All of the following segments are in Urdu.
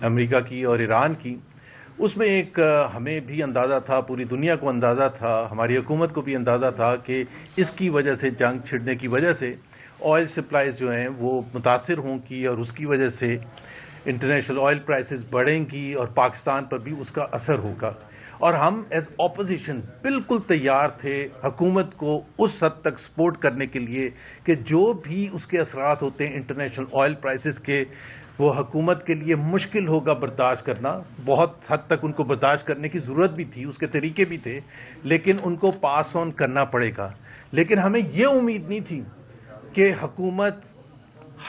امریکہ کی اور ایران کی، اس میں ایک ہمیں بھی اندازہ تھا، پوری دنیا کو اندازہ تھا، ہماری حکومت کو بھی اندازہ تھا کہ اس کی وجہ سے، جنگ چھڑنے کی وجہ سے آئل سپلائز جو ہیں وہ متاثر ہوں گی، اور اس کی وجہ سے انٹرنیشنل آئل پرائسز بڑھیں گی اور پاکستان پر بھی اس کا اثر ہوگا. اور ہم ایز اپوزیشن بالکل تیار تھے حکومت کو اس حد تک سپورٹ کرنے کے لیے کہ جو بھی اس کے اثرات ہوتے ہیں انٹرنیشنل آئل پرائسز کے، وہ حکومت کے لیے مشکل ہوگا برداشت کرنا. بہت حد تک ان کو برداشت کرنے کی ضرورت بھی تھی، اس کے طریقے بھی تھے، لیکن ان کو پاس آن کرنا پڑے گا. لیکن ہمیں یہ امید نہیں تھی کہ حکومت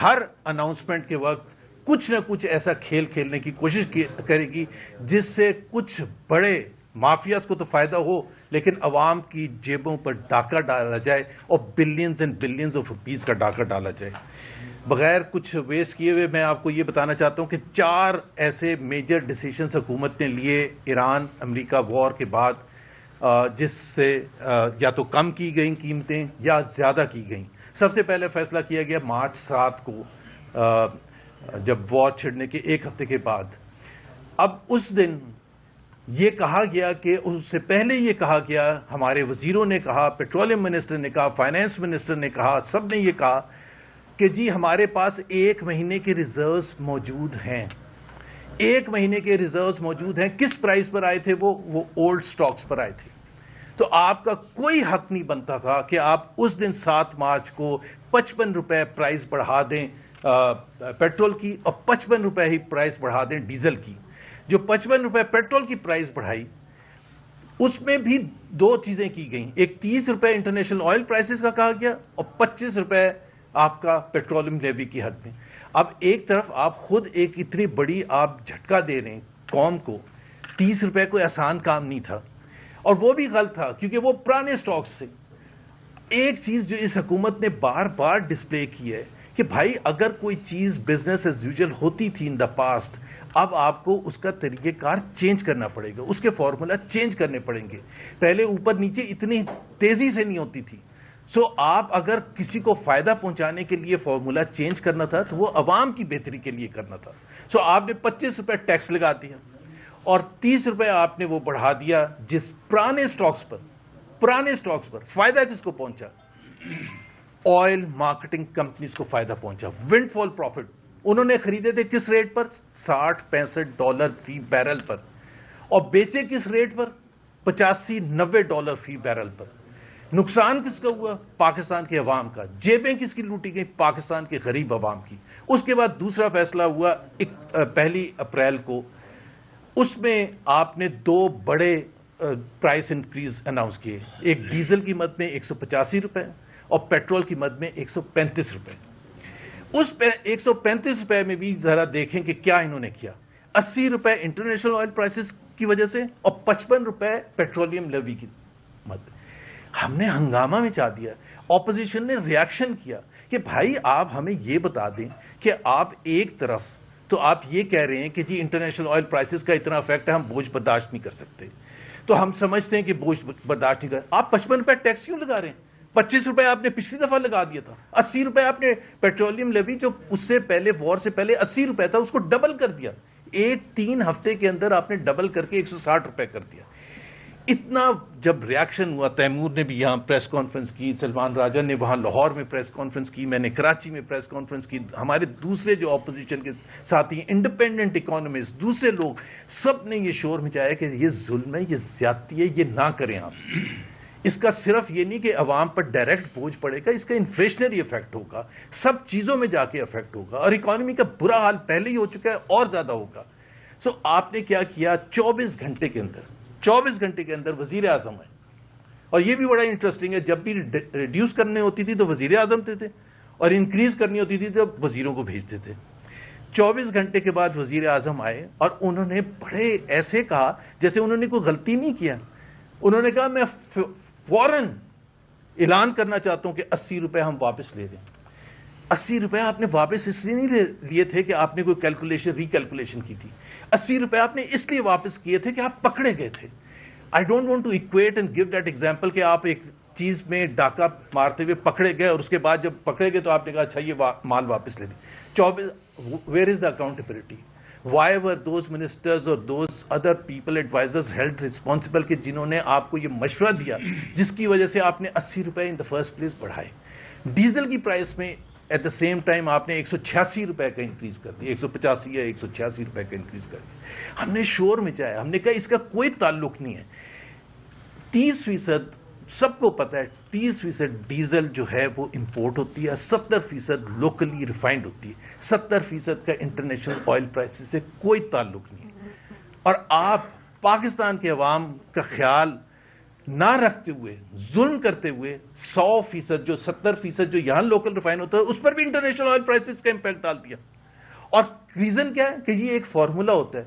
ہر اناؤنسمنٹ کے وقت کچھ نہ کچھ ایسا کھیل کھیلنے کی کوشش کرے گی جس سے کچھ بڑے مافیاز کو تو فائدہ ہو، لیکن عوام کی جیبوں پر ڈاکہ ڈالا جائے اور billions and billions of rupees کا ڈاکہ ڈالا جائے. بغیر کچھ ویسٹ کیے ہوئے میں آپ کو یہ بتانا چاہتا ہوں کہ 4 ایسے میجر ڈیسیشنز حکومت نے لیے ایران امریکہ وار کے بعد، جس سے یا تو کم کی گئیں قیمتیں یا زیادہ کی گئیں. سب سے پہلے فیصلہ کیا گیا مارچ 7 کو، جب وار چھڑنے کے 1 ہفتے کے بعد. اب اس دن یہ کہا گیا کہ اس سے پہلے یہ کہا گیا، ہمارے وزیروں نے کہا، پیٹرولیم منسٹر نے کہا، فائنانس منسٹر نے کہا، سب نے یہ کہا کہ جی ہمارے پاس 1 مہینے کے ریزروز موجود ہیں. 1 مہینے کے ریزروز موجود ہیں. کس پرائز پر آئے تھے؟ وہ اولڈ سٹاکس پر آئے تھے. تو آپ کا کوئی حق نہیں بنتا تھا کہ آپ اس دن 7 مارچ کو 55 روپے پرائز بڑھا دیں پیٹرول کی، اور 55 روپے ہی پرائز بڑھا دیں ڈیزل کی. جو 55 روپے پیٹرول کی پرائز بڑھائی، اس میں بھی 2 چیزیں کی گئیں. ایک 30 روپے انٹرنیشنل آئل پرائسز کا کہا گیا، اور 25 روپے آپ کا پیٹرولیم لیوی کی حد میں. اب ایک طرف آپ خود ایک اتنی بڑی آپ جھٹکا دے رہے ہیں قوم کو. 30 روپے کوئی آسان کام نہیں تھا، اور وہ بھی غلط تھا کیونکہ وہ پرانے سٹاکس تھے. ایک چیز جو اس حکومت نے بار بار ڈسپلے کی ہے کہ بھائی اگر کوئی چیز بزنس ایز یوزول ہوتی تھی ان دا پاسٹ، اب آپ کو اس کا طریقہ کار چینج کرنا پڑے گا، اس کے فارمولا چینج کرنے پڑیں گے. پہلے اوپر نیچے اتنی تیزی سے نہیں ہوتی تھی. سو آپ اگر کسی کو فائدہ پہنچانے کے لیے فارمولا چینج کرنا تھا تو وہ عوام کی بہتری کے لیے کرنا تھا. سو آپ نے 25 روپے ٹیکس لگا دیا، اور 30 روپے آپ نے وہ بڑھا دیا جس پرانے سٹاکس پر. فائدہ کس کو پہنچا؟ آئل مارکیٹنگ کمپنیز کو فائدہ پہنچا. ونڈ فال پروفٹ انہوں نے خریدے تھے کس ریٹ پر؟ $60-65 فی بیرل پر، اور بیچے کس ریٹ پر؟ $85-90 فی بیرل پر. نقصان کس کا ہوا؟ پاکستان کے عوام کا. جیبیں کس کی لوٹی گئی؟ پاکستان کے غریب عوام کی. اس کے بعد دوسرا فیصلہ ہوا 1 اپریل کو. اس میں آپ نے 2 بڑے پرائس انکریز اناؤنس کیے. ایک ڈیزل کی مد میں 185 روپے اور پیٹرول کی مد میں 135 روپے. اس 135 روپے میں بھی ذرا دیکھیں کہ کیا انہوں نے کیا. 80 روپے انٹرنیشنل آئل پرائسز کی وجہ سے، اور 55 روپے پیٹرولیم لیوی کی مد. ہم نے ہنگامہ مچا دیا. اپوزیشن نے ریاکشن کیا کہ بھائی آپ ہمیں یہ بتا دیں کہ آپ ایک طرف تو آپ یہ کہہ رہے ہیں کہ جی انٹرنیشنل آئل پرائسز کا اتنا افیکٹ ہے، ہم بوجھ برداشت نہیں کر سکتے. تو ہم سمجھتے ہیں کہ بوجھ برداشت نہیں کر. آپ 55 روپے ٹیکس کیوں لگا رہے ہیں؟ 25 روپے آپ نے پچھلی دفعہ لگا دیا تھا. 80 روپے آپ نے پیٹرولیم لیوی جو اس سے پہلے وار سے پہلے 80 روپے تھا، اس کو ڈبل کر دیا. 3 ہفتے کے اندر آپ نے ڈبل کر کے 160 روپے کر دیا. اتنا جب ریاکشن ہوا، تیمور نے بھی یہاں پریس کانفرنس کی، سلمان راجہ نے وہاں لاہور میں پریس کانفرنس کی، میں نے کراچی میں پریس کانفرنس کی، ہمارے دوسرے جو اپوزیشن کے ساتھی انڈیپینڈنٹ اکانومسٹ، دوسرے لوگ، سب نے یہ شور مچایا کہ یہ ظلم ہے، یہ زیادتی ہے، یہ نہ کریں آپ. اس کا صرف یہ نہیں کہ عوام پر ڈائریکٹ بوجھ پڑے گا، اس کا انفلیشنری افیکٹ ہوگا، سب چیزوں میں جا کے افیکٹ ہوگا، اور اکانومی کا برا حال پہلے ہی ہو چکا ہے اور زیادہ ہوگا. سو آپ نے کیا کیا؟ 24 گھنٹے کے اندر وزیر اعظم آئے. اور یہ بھی بڑا انٹرسٹنگ ہے، جب بھی ریڈیوس کرنے ہوتی تھی تو وزیر اعظم تھے، اور انکریز کرنی ہوتی تھی تو وزیروں کو بھیجتے تھے. 24 گھنٹے کے بعد وزیر اعظم آئے، اور انہوں نے بڑے ایسے کہا جیسے انہوں نے کوئی غلطی نہیں کیا. انہوں نے کہا میں فوراً اعلان کرنا چاہتا ہوں کہ 80 روپے ہم واپس لے لیں. 80 روپے آپ نے واپس اس لیے نہیں لیے تھے کہ آپ نے کوئی ریکیلکولیشن کی تھی. 80 روپے آپ نے اس لیے واپس کیے تھے کہ آپ پکڑے گئے تھے. I don't want to equate and give that example کہ آپ ایک چیز میں ڈاکہ مارتے ہوئے پکڑے گئے، اور اس کے بعد جب پکڑے گئے تو آپ نے کہا اچھا یہ مال واپس لے لیں. 24 where is the accountability? Why were those ministers or those other people advisors held responsible کہ جنہوں نے آپ کو یہ مشورہ دیا جس کی وجہ سے آپ نے 80 روپے ان دا فرسٹ پلیس بڑھائے؟ ڈیزل کی پرائس میں ایٹ دا سیم ٹائم آپ نے 186 روپے کا انکریز کر دیا, 185 یا 186 روپے کا انکریز کر دیا. ہم نے شور مچایا, ہم نے کہا اس کا کوئی تعلق نہیں ہے. 30% سب کو پتہ ہے 30% ڈیزل جو ہے وہ امپورٹ ہوتی ہے, 70% لوکلی ریفائنڈ ہوتی ہے, 70% کا انٹرنیشنل آئل پرائسز سے کوئی تعلق نہیں ہے. اور آپ پاکستان کے عوام کا خیال نہ رکھتے ہوئے, ظلم کرتے ہوئے 100% جو 70% جو یہاں لوکل ریفائن ہوتا ہے اس پر بھی انٹرنیشنل آئل پرائسز کا امپیکٹ ڈال دیا. اور ریزن کیا ہے کہ یہ ایک فارمولا ہوتا ہے.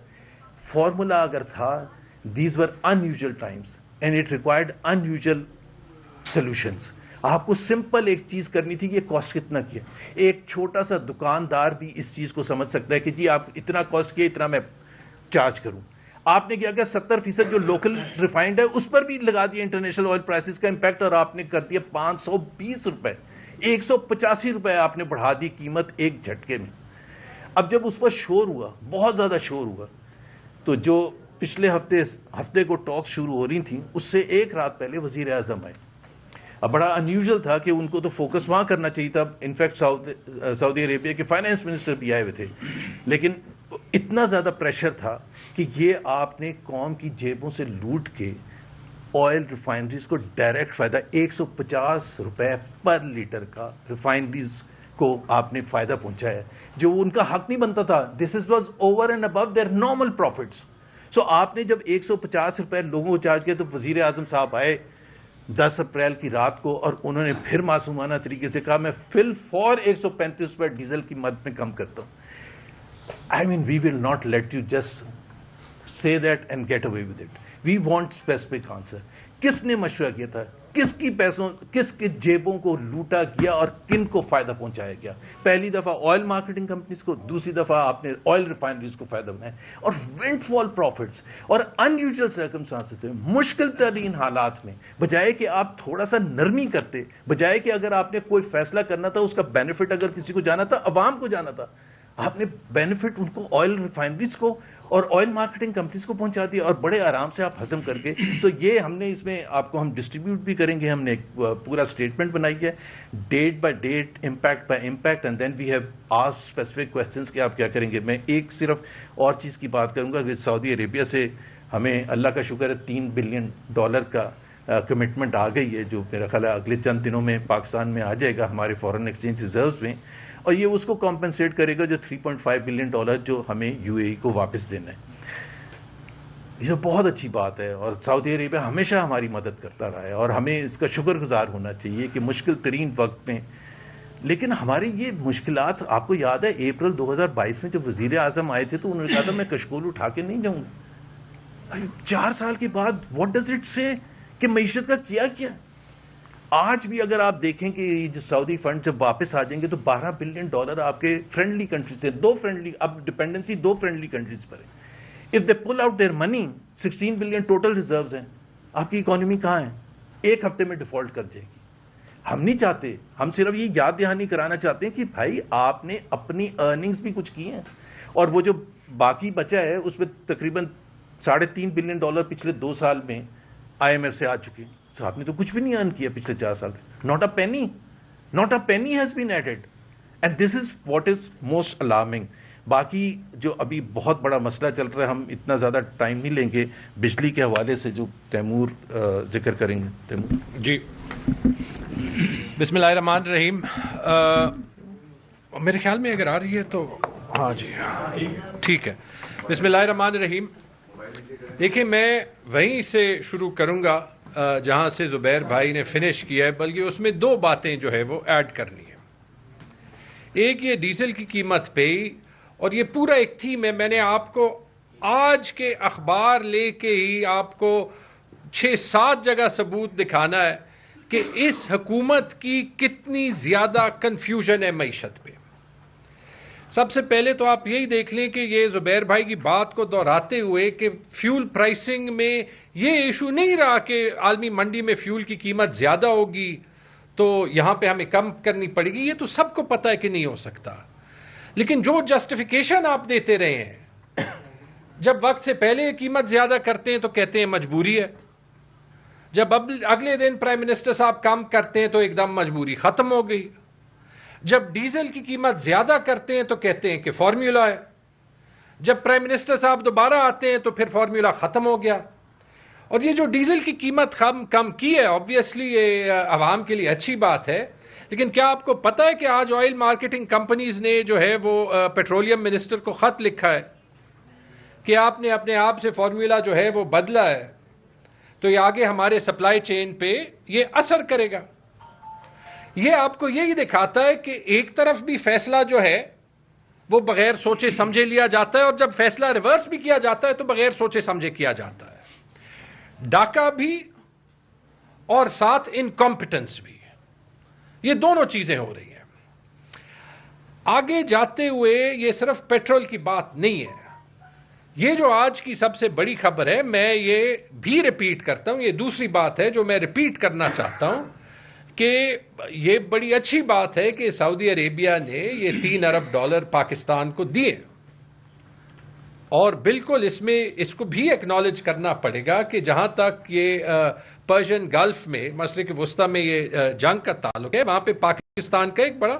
فارمولا اگر تھا, these were unusual times and it required unusual solutions. آپ کو سمپل ایک چیز کرنی تھی کہ یہ کاسٹ کتنا کیا. ایک چھوٹا سا دکاندار بھی اس چیز کو سمجھ سکتا ہے کہ جی آپ اتنا کاسٹ کیا, اتنا میں چارج کروں. آپ نے کیا کہ 70% جو لوکل ریفائنڈ ہے اس پر بھی لگا دیا انٹرنیشنل آئل پرائسز کا امپیکٹ, اور آپ نے کر دیا 520 روپے, 185 روپے آپ نے بڑھا دی قیمت ایک جھٹکے میں. اب جب اس پر شور ہوا, بہت زیادہ شور ہوا, تو جو پچھلے ہفتے کو ٹاکس شروع ہو رہی تھیں اس سے ایک رات پہلے وزیر اعظم آئے. اب بڑا انیوزل تھا کہ ان کو تو فوکس وہاں کرنا چاہیے تھا. انفیکٹ سعودی عربیہ کے فائنانس منسٹر بھی آئے ہوئے تھے, لیکن اتنا زیادہ پریشر تھا کہ یہ آپ نے قوم کی جیبوں سے لوٹ کے آئل ریفائنریز کو ڈائریکٹ فائدہ 150 روپے پر لیٹر کا ریفائنریز کو آپ نے فائدہ پہنچایا جو ان کا حق نہیں بنتا تھا. This was over and above their normal profits. So آپ نے جب 150 روپے لوگوں کو چارج کیا تو وزیر اعظم صاحب آئے 10 اپریل کی رات کو, اور انہوں نے پھر معصومانہ طریقے سے کہا میں فل فور 135 روپے ڈیزل کی مد میں کم کرتا ہوں. I mean, we will not let you just say that and get away with it. We want specific answer. کس نے مشورہ کیا تھا, کس کی پیسوں, کس کے جیبوں کو لوٹا گیا اور کن کو فائدہ پہنچایا گیا؟ پہلی دفعہ آئل مارکیٹنگ کمپنیز کو, دوسری دفعہ آپ نے آئل ریفائنریز کو فائدہ بنایا, اور ونڈ فال پروفٹس اور انیوزل سرکمسٹانسز میں, مشکل ترین حالات میں, بجائے کہ آپ تھوڑا سا نرمی کرتے, بجائے کہ اگر آپ نے کوئی فیصلہ کرنا تھا اس کا بینیفٹ اگر کسی کو جانا تھا, عوام کو جانا تھا, آپ نے بینیفٹ ان کو آئل ریفائنریز کو اور آئل مارکیٹنگ کمپنیز کو پہنچا دیا, اور بڑے آرام سے آپ ہضم کر کے. سو یہ ہم نے اس میں آپ کو ہم ڈسٹریبیوٹ بھی کریں گے. ہم نے ایک پورا اسٹیٹمنٹ بنائی ہے date by date, impact by impact, and then we have asked specific questions کہ آپ کیا کریں گے. میں ایک صرف اور چیز کی بات کروں گا کہ سعودی عربیہ سے ہمیں اللہ کا شکر ہے $3 بلین کا کمٹمنٹ آ گئی ہے, جو میرا خیال ہے اگلے چند دنوں میں پاکستان میں آ جائے گا ہمارے فارن ایکسچینج ریزروز میں, اور یہ اس کو کمپنسیٹ کرے گا جو $3.5 بلین جو ہمیں UAE کو واپس دینا ہے. یہ بہت اچھی بات ہے, اور سعودی عربیہ ہمیشہ ہماری مدد کرتا رہا ہے, اور ہمیں اس کا شکر گزار ہونا چاہیے کہ مشکل ترین وقت میں. لیکن ہماری یہ مشکلات, آپ کو یاد ہے اپریل 2022 میں جب وزیر اعظم آئے تھے تو انہوں نے کہا تھا میں کشکول اٹھا کے نہیں جاؤں گا. 4 سال کے بعد واٹ ڈز اٹ سے کہ معیشت کا کیا. آج بھی اگر آپ دیکھیں کہ جو سعودی فنڈ جب واپس آ جائیں گے تو $12 بلین آپ کے فرینڈلی کنٹریز سے, 2 فرینڈلی, اب ڈپینڈنسی 2 فرینڈلی کنٹریز پر ہے. If they pull out their money, 16 billion total reserves ہیں. آپ کی اکانومی کہاں ہے؟ ایک ہفتے میں ڈیفالٹ کر جائے گی. ہم نہیں چاہتے, ہم صرف یہ یاد دہانی کرانا چاہتے ہیں کہ بھائی آپ نے اپنی ارننگز بھی کچھ کی ہیں, اور وہ جو باقی بچا ہے اس میں تقریباً $3.5 بلین پچھلے 2 سال میں IMF سے آ چکے ہیں. So آپ نے تو کچھ بھی نہیں ارن کیا پچھلے 4 سال میں. not a penny has been added, and this is what is most alarming. باقی جو ابھی بہت بڑا مسئلہ چل رہا ہے, ہم اتنا زیادہ ٹائم نہیں لیں گے, بجلی کے حوالے سے جو تیمور ذکر کریں گے. تیمور جی, بسم اللہ الرحمن الرحیم. میرے خیال میں اگر آ رہی ہے تو ہاں جی ٹھیک ہے. بسم اللہ الرحمن الرحیم. دیکھیں میں وہیں سے شروع کروں گا جہاں سے زبیر بھائی نے فنش کیا ہے, بلکہ اس میں 2 باتیں جو ہے وہ ایڈ کرنی ہے. ایک یہ ڈیزل کی قیمت پہ, اور یہ پورا ایک تھیم ہے. میں نے آپ کو آج کے اخبار لے کے ہی آپ کو 6-7 جگہ ثبوت دکھانا ہے کہ اس حکومت کی کتنی زیادہ کنفیوژن ہے معیشت پہ. سب سے پہلے تو آپ یہی دیکھ لیں کہ یہ زبیر بھائی کی بات کو دہراتے ہوئے کہ فیول پرائسنگ میں یہ ایشو نہیں رہا کہ عالمی منڈی میں فیول کی قیمت زیادہ ہوگی تو یہاں پہ ہمیں کم کرنی پڑے گی. یہ تو سب کو پتہ ہے کہ نہیں ہو سکتا, لیکن جو جسٹیفیکیشن آپ دیتے رہے ہیں جب وقت سے پہلے قیمت زیادہ کرتے ہیں تو کہتے ہیں مجبوری ہے، جب اگلے دن پرائم منسٹر صاحب کام کرتے ہیں تو ایک دم مجبوری ختم ہو گئی، جب ڈیزل کی قیمت زیادہ کرتے ہیں تو کہتے ہیں کہ فارمولا ہے، جب پرائم منسٹر صاحب دوبارہ آتے ہیں تو پھر فارمولا ختم ہو گیا۔ اور یہ جو ڈیزل کی قیمت کم کی ہے، آبویسلی یہ عوام کے لیے اچھی بات ہے، لیکن کیا آپ کو پتہ ہے کہ آج آئل مارکیٹنگ کمپنیز نے جو ہے وہ پیٹرولیم منسٹر کو خط لکھا ہے کہ آپ نے اپنے آپ سے فارمولا جو ہے وہ بدلا ہے تو یہ آگے ہمارے سپلائی چین پہ یہ اثر کرے گا۔ یہ آپ کو یہی دکھاتا ہے کہ ایک طرف بھی فیصلہ جو ہے وہ بغیر سوچے سمجھے لیا جاتا ہے، اور جب فیصلہ ریورس بھی کیا جاتا ہے تو بغیر سوچے سمجھے کیا جاتا ہے۔ ڈاکہ بھی اور ساتھ انکمپٹنس بھی، یہ دونوں چیزیں ہو رہی ہیں۔ آگے جاتے ہوئے یہ صرف پیٹرول کی بات نہیں ہے، یہ جو آج کی سب سے بڑی خبر ہے، میں یہ بھی ریپیٹ کرتا ہوں، یہ دوسری بات ہے جو میں ریپیٹ کرنا چاہتا ہوں کہ یہ بڑی اچھی بات ہے کہ سعودی عربیہ نے یہ $3 ارب پاکستان کو دیے، اور بالکل اس کو بھی ایکنالج کرنا پڑے گا کہ جہاں تک یہ پرشین گلف میں، مشرق وسطیٰ میں یہ جنگ کا تعلق ہے، وہاں پہ پاکستان کا ایک بڑا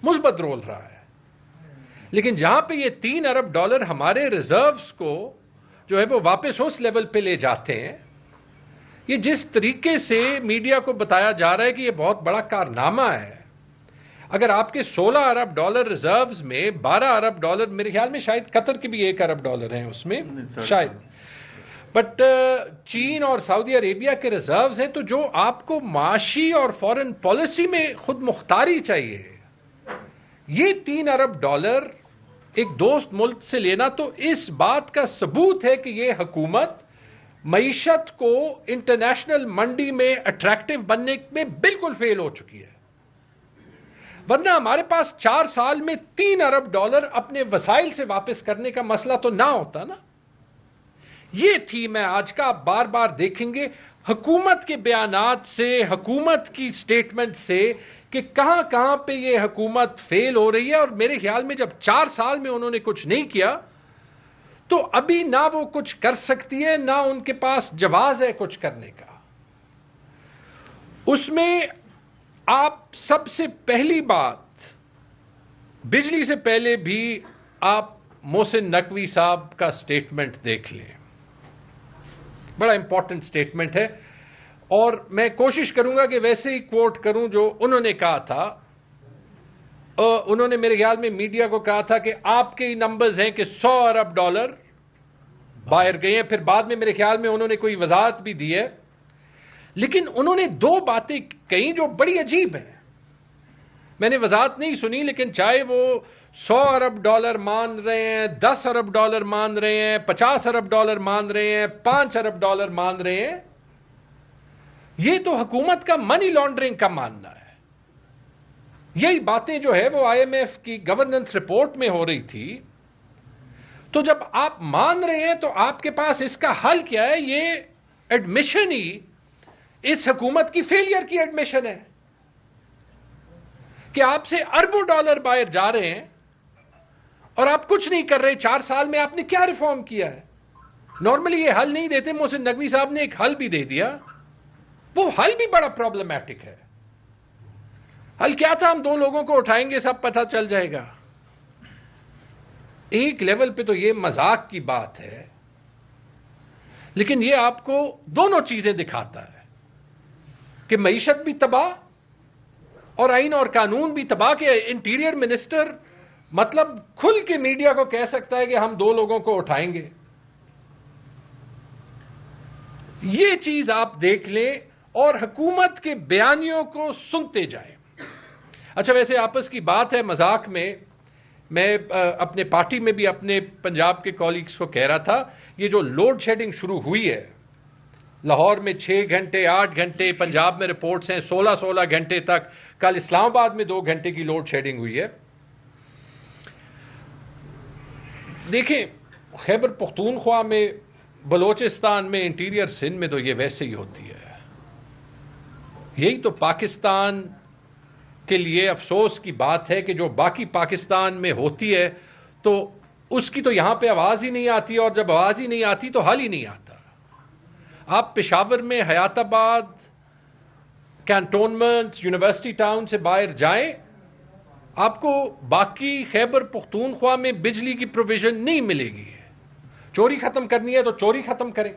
مثبت رول رہا ہے، لیکن جہاں پہ یہ $3 ارب ہمارے ریزروز کو جو ہے وہ واپس اس لیول پہ لے جاتے ہیں، یہ جس طریقے سے میڈیا کو بتایا جا رہا ہے کہ یہ بہت بڑا کارنامہ ہے۔ اگر آپ کے $16 ارب ریزروز میں $12 ارب، میرے خیال میں شاید قطر کے بھی $1 ارب ہیں اس میں شاید، بٹ چین اور سعودی عربیہ کے ریزروز ہیں، تو جو آپ کو معاشی اور فارن پالیسی میں خود مختاری چاہیے، یہ $3 ارب ایک دوست ملک سے لینا تو اس بات کا ثبوت ہے کہ یہ حکومت معیشت کو انٹرنیشنل منڈی میں اٹریکٹیو بننے میں بالکل فیل ہو چکی ہے، ورنہ ہمارے پاس 4 سال میں $3 ارب اپنے وسائل سے واپس کرنے کا مسئلہ تو نہ ہوتا نا۔ یہ تھی میں آج کا، آپ بار بار دیکھیں گے حکومت کے بیانات سے، حکومت کی سٹیٹمنٹ سے کہ کہاں کہاں پہ یہ حکومت فیل ہو رہی ہے، اور میرے خیال میں جب 4 سال میں انہوں نے کچھ نہیں کیا تو ابھی نہ وہ کچھ کر سکتی ہے، نہ ان کے پاس جواز ہے کچھ کرنے کا۔ اس میں آپ سب سے پہلی بات، بجلی سے پہلے بھی آپ محسن نقوی صاحب کا سٹیٹمنٹ دیکھ لیں، بڑا امپورٹنٹ سٹیٹمنٹ ہے، اور میں کوشش کروں گا کہ ویسے ہی کوٹ کروں جو انہوں نے کہا تھا۔ انہوں نے میرے خیال میں میڈیا کو کہا تھا کہ آپ کے ہی نمبرز ہیں کہ $100 ارب باہر گئے ہیں، پھر بعد میں میرے خیال میں انہوں نے کوئی وضاحت بھی دی ہے، لیکن انہوں نے 2 باتیں کہیں جو بڑی عجیب ہیں، میں نے وضاحت نہیں سنی، لیکن چاہے وہ $100 ارب مان رہے ہیں، $10 ارب مان رہے ہیں، $50 ارب مان رہے ہیں، $5 ارب مان رہے ہیں، یہ تو حکومت کا منی لانڈرنگ کا ماننا ہے۔ یہی باتیں جو ہے وہ IMF کی گورننس رپورٹ میں ہو رہی تھی، تو جب آپ مان رہے ہیں تو آپ کے پاس اس کا حل کیا ہے؟ یہ ایڈمیشن ہی اس حکومت کی فیلئر کی ایڈمیشن ہے کہ آپ سے اربوں ڈالر باہر جا رہے ہیں اور آپ کچھ نہیں کر رہے۔ 4 سال میں آپ نے کیا ریفارم کیا ہے؟ نارملی یہ حل نہیں دیتے، محسن نقوی صاحب نے ایک حل بھی دے دیا، وہ حل بھی بڑا پرابلمٹک ہے۔ حل کیا تھا؟ ہم 2 لوگوں کو اٹھائیں گے، سب پتہ چل جائے گا۔ ایک لیول پہ تو یہ مذاق کی بات ہے، لیکن یہ آپ کو دونوں چیزیں دکھاتا ہے کہ معیشت بھی تباہ اور آئین اور قانون بھی تباہ، کہ انٹیریئر منسٹر مطلب کھل کے میڈیا کو کہہ سکتا ہے کہ ہم 2 لوگوں کو اٹھائیں گے۔ یہ چیز آپ دیکھ لیں اور حکومت کے بیانیوں کو سنتے جائیں۔ اچھا، ویسے آپس کی بات ہے، مذاق میں اپنے پارٹی میں بھی اپنے پنجاب کے کولیگز کو کہہ رہا تھا، یہ جو لوڈ شیڈنگ شروع ہوئی ہے لاہور میں 6 گھنٹے 8 گھنٹے، پنجاب میں رپورٹس ہیں 16 گھنٹے تک، کل اسلام آباد میں 2 گھنٹے کی لوڈ شیڈنگ ہوئی ہے۔ دیکھیں، خیبر پختونخوا میں، بلوچستان میں، انٹیریئر سندھ میں تو یہ ویسے ہی ہوتی ہے۔ یہی تو پاکستان کے لیے افسوس کی بات ہے کہ جو باقی پاکستان میں ہوتی ہے تو اس کی تو یہاں پہ آواز ہی نہیں آتی, اور جب آواز ہی نہیں آتی تو حل ہی نہیں آتا. آپ پشاور میں حیات آباد, کینٹونمنٹ, یونیورسٹی ٹاؤن سے باہر جائیں, آپ کو باقی خیبر پختونخوا میں بجلی کی پروویژن نہیں ملے گی. چوری ختم کرنی ہے تو چوری ختم کریں,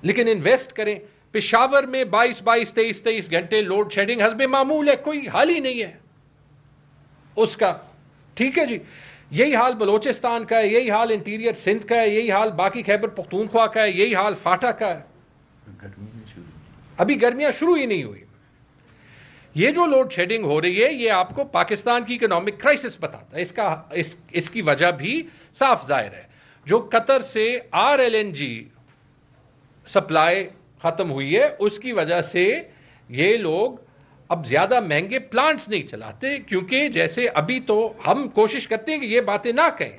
لیکن انویسٹ کریں. پشاور میں 22 گھنٹے لوڈ شیڈنگ حسب معمول ہے, کوئی حل ہی نہیں ہے اس کا. ٹھیک ہے جی, یہی حال بلوچستان کا ہے, یہی حال انٹیریئر سندھ کا ہے, یہی حال باقی خیبر پختونخوا کا ہے, یہی حال فاٹا کا ہے. ابھی گرمیاں شروع ہی نہیں ہوئی. یہ جو لوڈ شیڈنگ ہو رہی ہے یہ آپ کو پاکستان کی اکنامک کرائسس بتاتا ہے. اس کی وجہ بھی صاف ظاہر ہے. جو قطر سے RLNG سپلائی ختم ہوئی ہے اس کی وجہ سے یہ لوگ اب زیادہ مہنگے پلانٹس نہیں چلاتے, کیونکہ جیسے ابھی تو ہم کوشش کرتے ہیں کہ یہ باتیں نہ کہیں.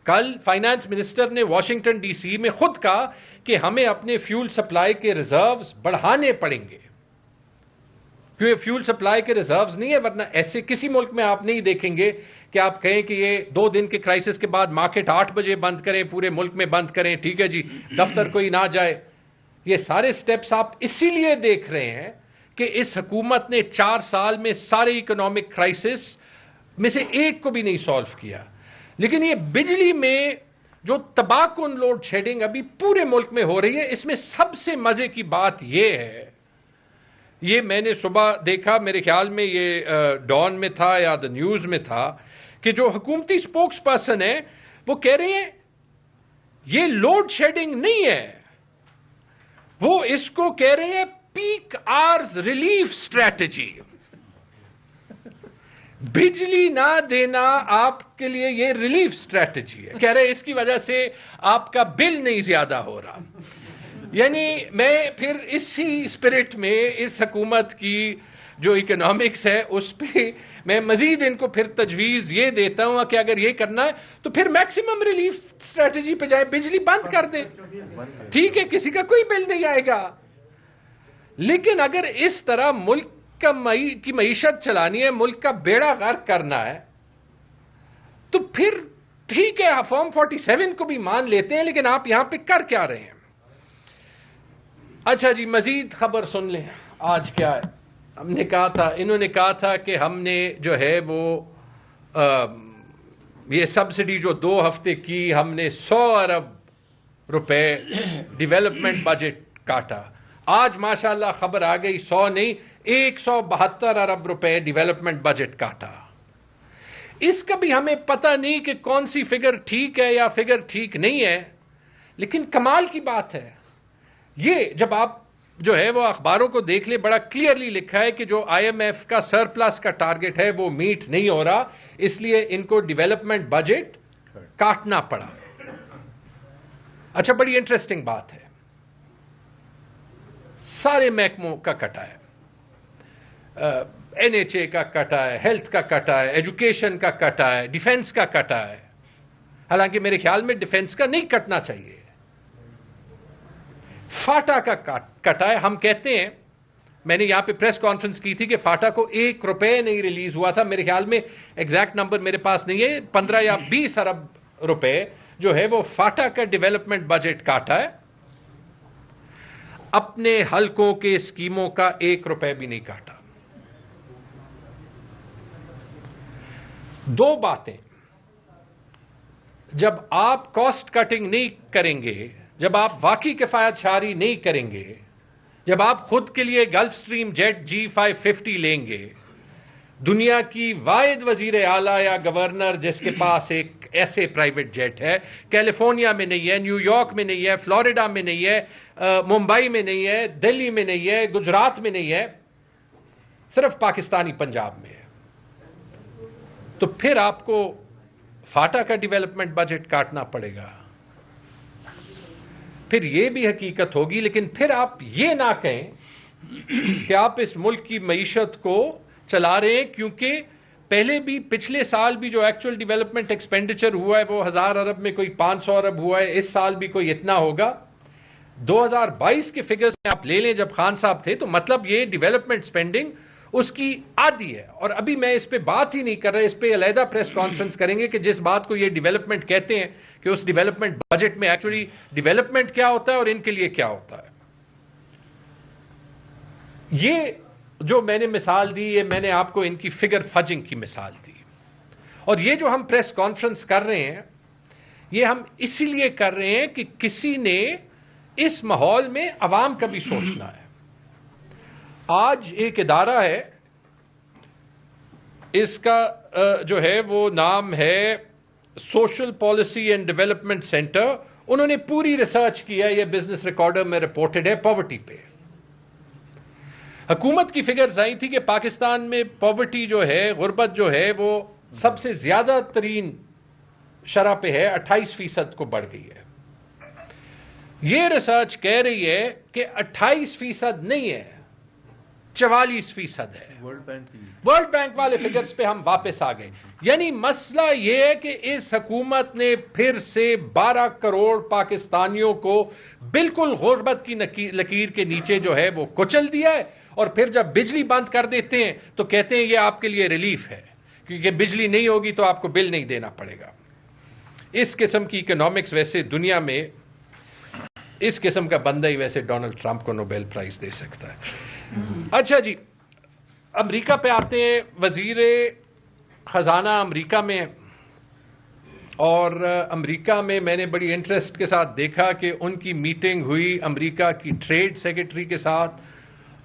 کل فائنانس منسٹر نے واشنگٹن DC میں خود کہا کہ ہمیں اپنے فیول سپلائی کے ریزروز بڑھانے پڑیں گے, کیونکہ فیول سپلائی کے ریزروز نہیں ہے. ورنہ ایسے کسی ملک میں آپ نہیں دیکھیں گے کہ آپ کہیں کہ یہ 2 دن کے کرائسس کے بعد مارکیٹ 8 بجے بند کریں, پورے ملک میں بند کریں, ٹھیک ہے جی, دفتر کوئی نہ جائے. یہ سارے سٹیپس آپ اسی لیے دیکھ رہے ہیں کہ اس حکومت نے 4 سال میں سارے اکنامک کرائسس میں سے ایک کو بھی نہیں سالو کیا. لیکن یہ بجلی میں جو تباہ کن لوڈ شیڈنگ ابھی پورے ملک میں ہو رہی ہے, اس میں سب سے مزے کی بات یہ ہے, یہ میں نے صبح دیکھا, میرے خیال میں یہ ڈان میں تھا یا دا نیوز میں تھا, کہ جو حکومتی سپوکس پرسن ہے وہ کہہ رہے ہیں یہ لوڈ شیڈنگ نہیں ہے, وہ اس کو کہہ رہے ہیں پیک آرز ریلیف اسٹریٹجی. بجلی نہ دینا آپ کے لیے یہ ریلیف اسٹریٹجی ہے. کہہ رہے اس کی وجہ سے آپ کا بل نہیں زیادہ ہو رہا. یعنی میں پھر اسی اسپرٹ میں اس حکومت کی جو اکنامکس ہے اس پہ میں مزید ان کو پھر تجویز یہ دیتا ہوں کہ اگر یہ کرنا ہے تو پھر میکسیمم ریلیف اسٹریٹجی پہ جائے, بجلی بند کر دیں, ٹھیک ہے, کسی کا کوئی بل نہیں آئے گا. لیکن اگر اس طرح ملک کی معیشت چلانی ہے, ملک کا بیڑا غرق کرنا ہے, تو پھر ٹھیک ہے فارم 47 کو بھی مان لیتے ہیں, لیکن آپ یہاں پہ کر کیا رہے ہیں؟ اچھا جی, مزید خبر سن لیں. آج کیا ہے, ہم نے کہا تھا, انہوں نے کہا تھا کہ ہم نے جو ہے وہ یہ سبسڈی جو 2 ہفتے کی, ہم نے 100 ارب روپے ڈیولپمنٹ بجٹ کاٹا. آج ماشاءاللہ خبر آ گئی 100 نہیں 172 ارب روپے ڈیولپمنٹ بجٹ کاٹا. اس کا بھی ہمیں پتہ نہیں کہ کون سی فگر ٹھیک ہے یا فگر ٹھیک نہیں ہے, لیکن کمال کی بات ہے یہ, جب آپ جو ہے وہ اخباروں کو دیکھ لیں, بڑا کلیئرلی لکھا ہے کہ جو IMF کا سرپلس کا ٹارگٹ ہے وہ میٹ نہیں ہو رہا, اس لیے ان کو ڈیولپمنٹ بجٹ کاٹنا پڑا. اچھا, بڑی انٹرسٹنگ بات ہے, سارے محکموں کا کٹا ہے, NHA کا کٹا ہے, ہیلتھ کا کٹا ہے, ایجوکیشن کا کٹا ہے, ڈیفنس کا کٹا ہے. حالانکہ میرے خیال میں ڈیفنس کا نہیں کٹنا چاہیے. فاٹا کا کٹا ہے. ہم کہتے ہیں, میں نے یہاں پہ پریس کانفرنس کی تھی کہ فاٹا کو 1 روپے نہیں ریلیز ہوا تھا. میرے خیال میں ایگزیکٹ نمبر میرے پاس نہیں ہے, 15 یا 20 ارب روپے جو ہے وہ فاٹا کا ڈیولپمنٹ بجٹ کاٹا ہے. اپنے حلقوں کے اسکیموں کا 1 روپے بھی نہیں کاٹا. 2 باتیں, جب آپ کاسٹ کٹنگ نہیں کریں گے, جب آپ واقعی کفایت شعاری نہیں کریں گے, جب آپ خود کے لیے گلف سٹریم جیٹ G550 لیں گے, دنیا کی واحد وزیر اعلیٰ یا گورنر جس کے پاس ایک ایسے پرائیویٹ جیٹ ہے, کیلیفورنیا میں نہیں ہے, نیو یارک میں نہیں ہے, فلوریڈا میں نہیں ہے, ممبئی میں نہیں ہے, دلی میں نہیں ہے, گجرات میں نہیں ہے, صرف پاکستانی پنجاب میں ہے, تو پھر آپ کو فاٹا کا ڈیولپمنٹ بجٹ کاٹنا پڑے گا. پھر یہ بھی حقیقت ہوگی, لیکن پھر آپ یہ نہ کہیں کہ آپ اس ملک کی معیشت کو چلا رہے ہیں, کیونکہ پہلے بھی پچھلے سال بھی جو ایکچوئل ڈیولپمنٹ ایکسپینڈیچر ہوا ہے وہ 1000 ارب میں کوئی 500 ارب ہوا ہے, اس سال بھی کوئی اتنا ہوگا. 2022 کے فگرز میں آپ لے لیں جب خان صاحب تھے, تو مطلب یہ ڈیولپمنٹ سپینڈنگ اس کی آدھی ہے. اور ابھی میں اس پہ بات ہی نہیں کر رہا, اس پہ علیحدہ پریس کانفرنس کریں گے کہ جس بات کو یہ ڈیولپمنٹ کہتے ہیں کہ اس ڈیولپمنٹ بجٹ میں ایکچولی ڈیولپمنٹ کیا ہوتا ہے اور ان کے لیے کیا ہوتا ہے. یہ جو میں نے مثال دی, یہ میں نے آپ کو ان کی فگر فجنگ کی مثال دی. اور یہ جو ہم پریس کانفرنس کر رہے ہیں, یہ ہم اسی لیے کر رہے ہیں کہ کسی نے اس ماحول میں عوام کا بھی سوچنا ہے. آج ایک ادارہ ہے, اس کا جو ہے وہ نام ہے social policy and development centre. انہوں نے پوری ریسرچ کیا, یہ بزنس ریکارڈر میں رپورٹڈ ہے, پاورٹی پہ. حکومت کی فگرز آئی تھی کہ پاکستان میں پاورٹی جو ہے, غربت جو ہے, وہ سب سے زیادہ ترین شرح پہ ہے, 28% کو بڑھ گئی ہے. یہ ریسرچ کہہ رہی ہے کہ 28% نہیں ہے, 44% ہے. ورلڈ بینک والے فگرز پہ ہم واپس آ گئے. یعنی مسئلہ یہ ہے کہ اس حکومت نے پھر سے 12 کروڑ پاکستانیوں کو بالکل غربت کی لکیر کے نیچے جو ہے وہ کچل دیا ہے. اور پھر جب بجلی بند کر دیتے ہیں تو کہتے ہیں یہ آپ کے لیے ریلیف ہے, کیونکہ بجلی نہیں ہوگی تو آپ کو بل نہیں دینا پڑے گا. اس قسم کی اکنامکس ویسے دنیا میں اس قسم کا بندہ ہی ویسے ڈونلڈ ٹرمپ کو نوبیل پرائز دے سکتا ہے. اچھا جی, امریکہ پہ آتے ہیں. وزیر خزانہ امریکہ میں, اور امریکہ میں میں نے بڑی انٹرسٹ کے ساتھ دیکھا کہ ان کی میٹنگ ہوئی امریکہ کی ٹریڈ سیکرٹری کے ساتھ,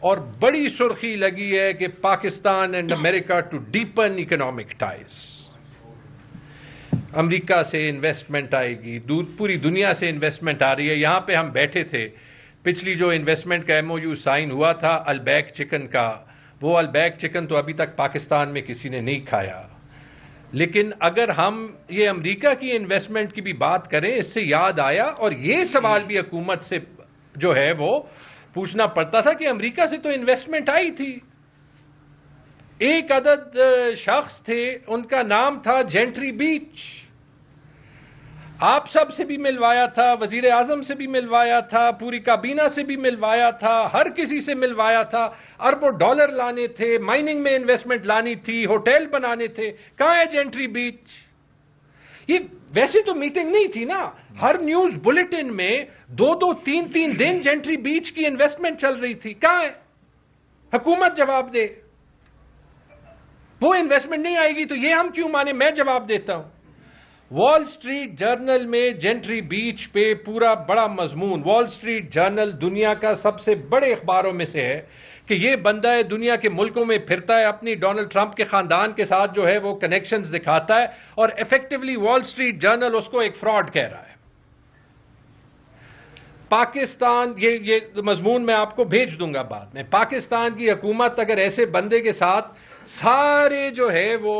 اور بڑی سرخی لگی ہے کہ Pakistan and America to deepen economic ties. امریکہ سے انویسٹمنٹ آئے گی, پوری دنیا سے انویسٹمنٹ آ رہی ہے. یہاں پہ ہم بیٹھے تھے, پچھلی جو انویسٹمنٹ کا MOU سائن ہوا تھا البیک چکن کا, وہ البیک چکن تو ابھی تک پاکستان میں کسی نے نہیں کھایا. لیکن اگر ہم یہ امریکہ کی انویسٹمنٹ کی بھی بات کریں, اس سے یاد آیا, اور یہ سوال بھی حکومت سے جو ہے وہ پوچھنا پڑتا تھا کہ امریکہ سے تو انویسٹمنٹ آئی تھی. ایک عدد شخص تھے, ان کا نام تھا جینٹری بیچ. آپ سب سے بھی ملوایا تھا, وزیر اعظم سے بھی ملوایا تھا, پوری کابینہ سے بھی ملوایا تھا, ہر کسی سے ملوایا تھا. اربوں ڈالر لانے تھے, مائننگ میں انویسٹمنٹ لانی تھی, ہوٹل بنانے تھے. کہاں ہے جینٹری بیچ؟ یہ ویسے تو میٹنگ نہیں تھی نا, ہر نیوز بلیٹن میں 2-3 دن جینٹری بیچ کی انویسٹمنٹ چل رہی تھی. کہاں ہے؟ حکومت جواب دے. وہ انویسٹمنٹ نہیں آئے گی تو یہ ہم کیوں مانے؟ میں جواب دیتا ہوں. وال سٹریٹ جرنل میں جینٹری بیچ پہ پورا بڑا مضمون. وال سٹریٹ جرنل دنیا کا سب سے بڑے اخباروں میں سے ہے کہ یہ بندہ ہے, دنیا کے ملکوں میں پھرتا ہے, اپنی ڈونلڈ ٹرمپ کے خاندان کے ساتھ جو ہے وہ کنیکشنز دکھاتا ہے, اور ایفیکٹولی وال سٹریٹ جرنل اس کو ایک فراڈ کہہ رہا ہے. پاکستان, یہ مضمون میں آپ کو بھیج دوں گا بعد میں. پاکستان کی حکومت اگر ایسے بندے کے ساتھ سارے جو ہے وہ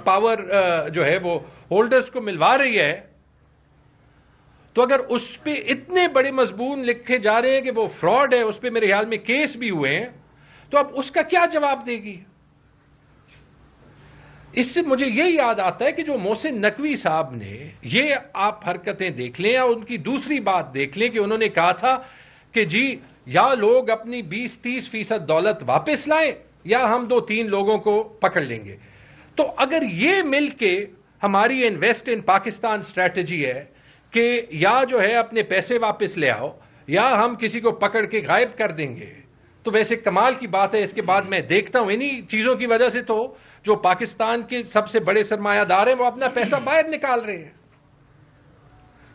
پاور جو ہے وہ ہولڈرز کو ملوا رہی ہے, تو اگر اس پہ اتنے بڑے مضمون لکھے جا رہے ہیں کہ وہ فراڈ ہے, اس پہ میرے خیال میں کیس بھی ہوئے ہیں, تو اب اس کا کیا جواب دے گی؟ اس سے مجھے یہ یاد آتا ہے کہ جو محسن نقوی صاحب نے, یہ آپ حرکتیں دیکھ لیں یا ان کی دوسری بات دیکھ لیں کہ انہوں نے کہا تھا کہ جی یا لوگ اپنی 20-30% دولت واپس لائیں یا ہم 2-3 لوگوں کو پکڑ لیں گے. تو اگر یہ مل کے ہماری انویسٹ ان پاکستان اسٹریٹجی ہے کہ یا جو ہے اپنے پیسے واپس لے آؤ یا ہم کسی کو پکڑ کے غائب کر دیں گے, تو ویسے کمال کی بات ہے. اس کے بعد میں دیکھتا ہوں انہی چیزوں کی وجہ سے تو جو پاکستان کے سب سے بڑے سرمایہ دار ہیں وہ اپنا پیسہ باہر نکال رہے ہیں.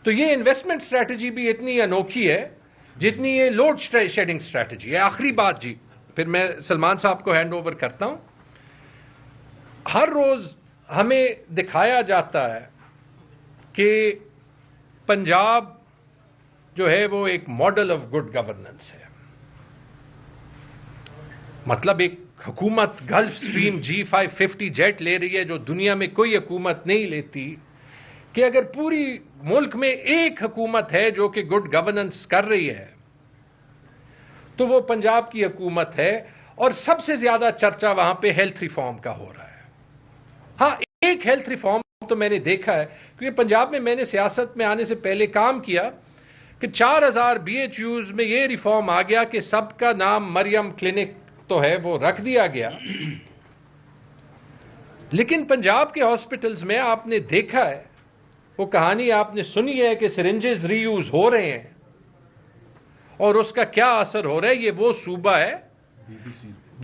تو یہ انویسٹمنٹ اسٹریٹجی بھی اتنی انوکھی ہے جتنی یہ لوڈ شیڈنگ اسٹریٹجی ہے. آخری بات جی, پھر میں سلمان صاحب کو ہینڈ اوور کرتا ہوں. ہر روز ہمیں دکھایا جاتا ہے کہ پنجاب جو ہے وہ ایک ماڈل آف گڈ گورننس ہے. مطلب ایک حکومت گلف سٹریم G550 جیٹ لے رہی ہے جو دنیا میں کوئی حکومت نہیں لیتی, کہ اگر پوری ملک میں ایک حکومت ہے جو کہ گڈ گورننس کر رہی ہے تو وہ پنجاب کی حکومت ہے. اور سب سے زیادہ چرچا وہاں پہ ہیلتھ ریفارم کا ہو رہا ہے. ہاں, ایک ہیلتھ ریفارم تو میں نے دیکھا ہے, کیونکہ پنجاب میں نے سیاست میں آنے سے پہلے کام کیا, کہ 4000 BHUs میں یہ ریفارم آ گیا کہ سب کا نام مریم کلینک تو ہے وہ رکھ دیا گیا، لیکن پنجاب کے ہاسپٹلز میں آپ نے دیکھا ہے، وہ کہانی آپ نے سنی ہے کہ سرنجز ری یوز ہو رہے ہیں اور اس کا کیا اثر ہو رہا ہے. یہ وہ صوبہ ہے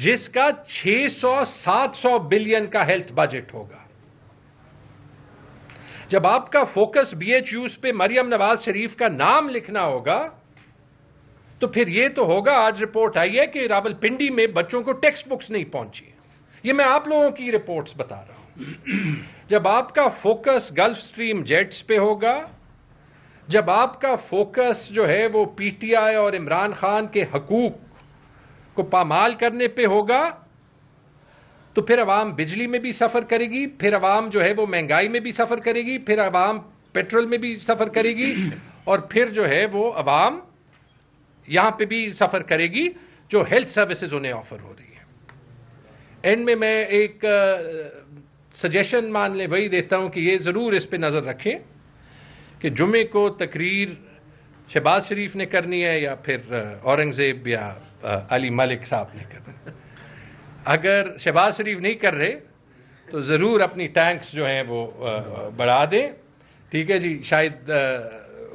جس کا 600-700 بلین کا ہیلتھ بجٹ ہوگا. جب آپ کا فوکس بی ایچ یوز پہ مریم نواز شریف کا نام لکھنا ہوگا تو پھر یہ تو ہوگا. آج رپورٹ آئی ہے کہ راول پنڈی میں بچوں کو ٹیکسٹ بکس نہیں پہنچی. یہ میں آپ لوگوں کی رپورٹس بتا رہا ہوں. جب آپ کا فوکس گلف سٹریم جیٹس پہ ہوگا، جب آپ کا فوکس جو ہے وہ پی ٹی آئی اور عمران خان کے حقوق کو پامال کرنے پہ ہوگا، تو پھر عوام بجلی میں بھی سفر کرے گی، پھر عوام جو ہے وہ مہنگائی میں بھی سفر کرے گی، پھر عوام پیٹرول میں بھی سفر کرے گی، اور پھر جو ہے وہ عوام یہاں پہ بھی سفر کرے گی جو ہیلتھ سروسز انہیں آفر ہو رہی ہے. اینڈ میں ایک سجیشن مان لیں وہی دیتا ہوں کہ یہ ضرور اس پہ نظر رکھیں کہ جمعے کو تقریر شہباز شریف نے کرنی ہے یا پھر اورنگزیب یا علی ملک صاحب نے کرنی ہے. اگر شہباز شریف نہیں کر رہے تو ضرور اپنی ٹینکس جو ہیں وہ بڑھا دیں. ٹھیک ہے جی، شاید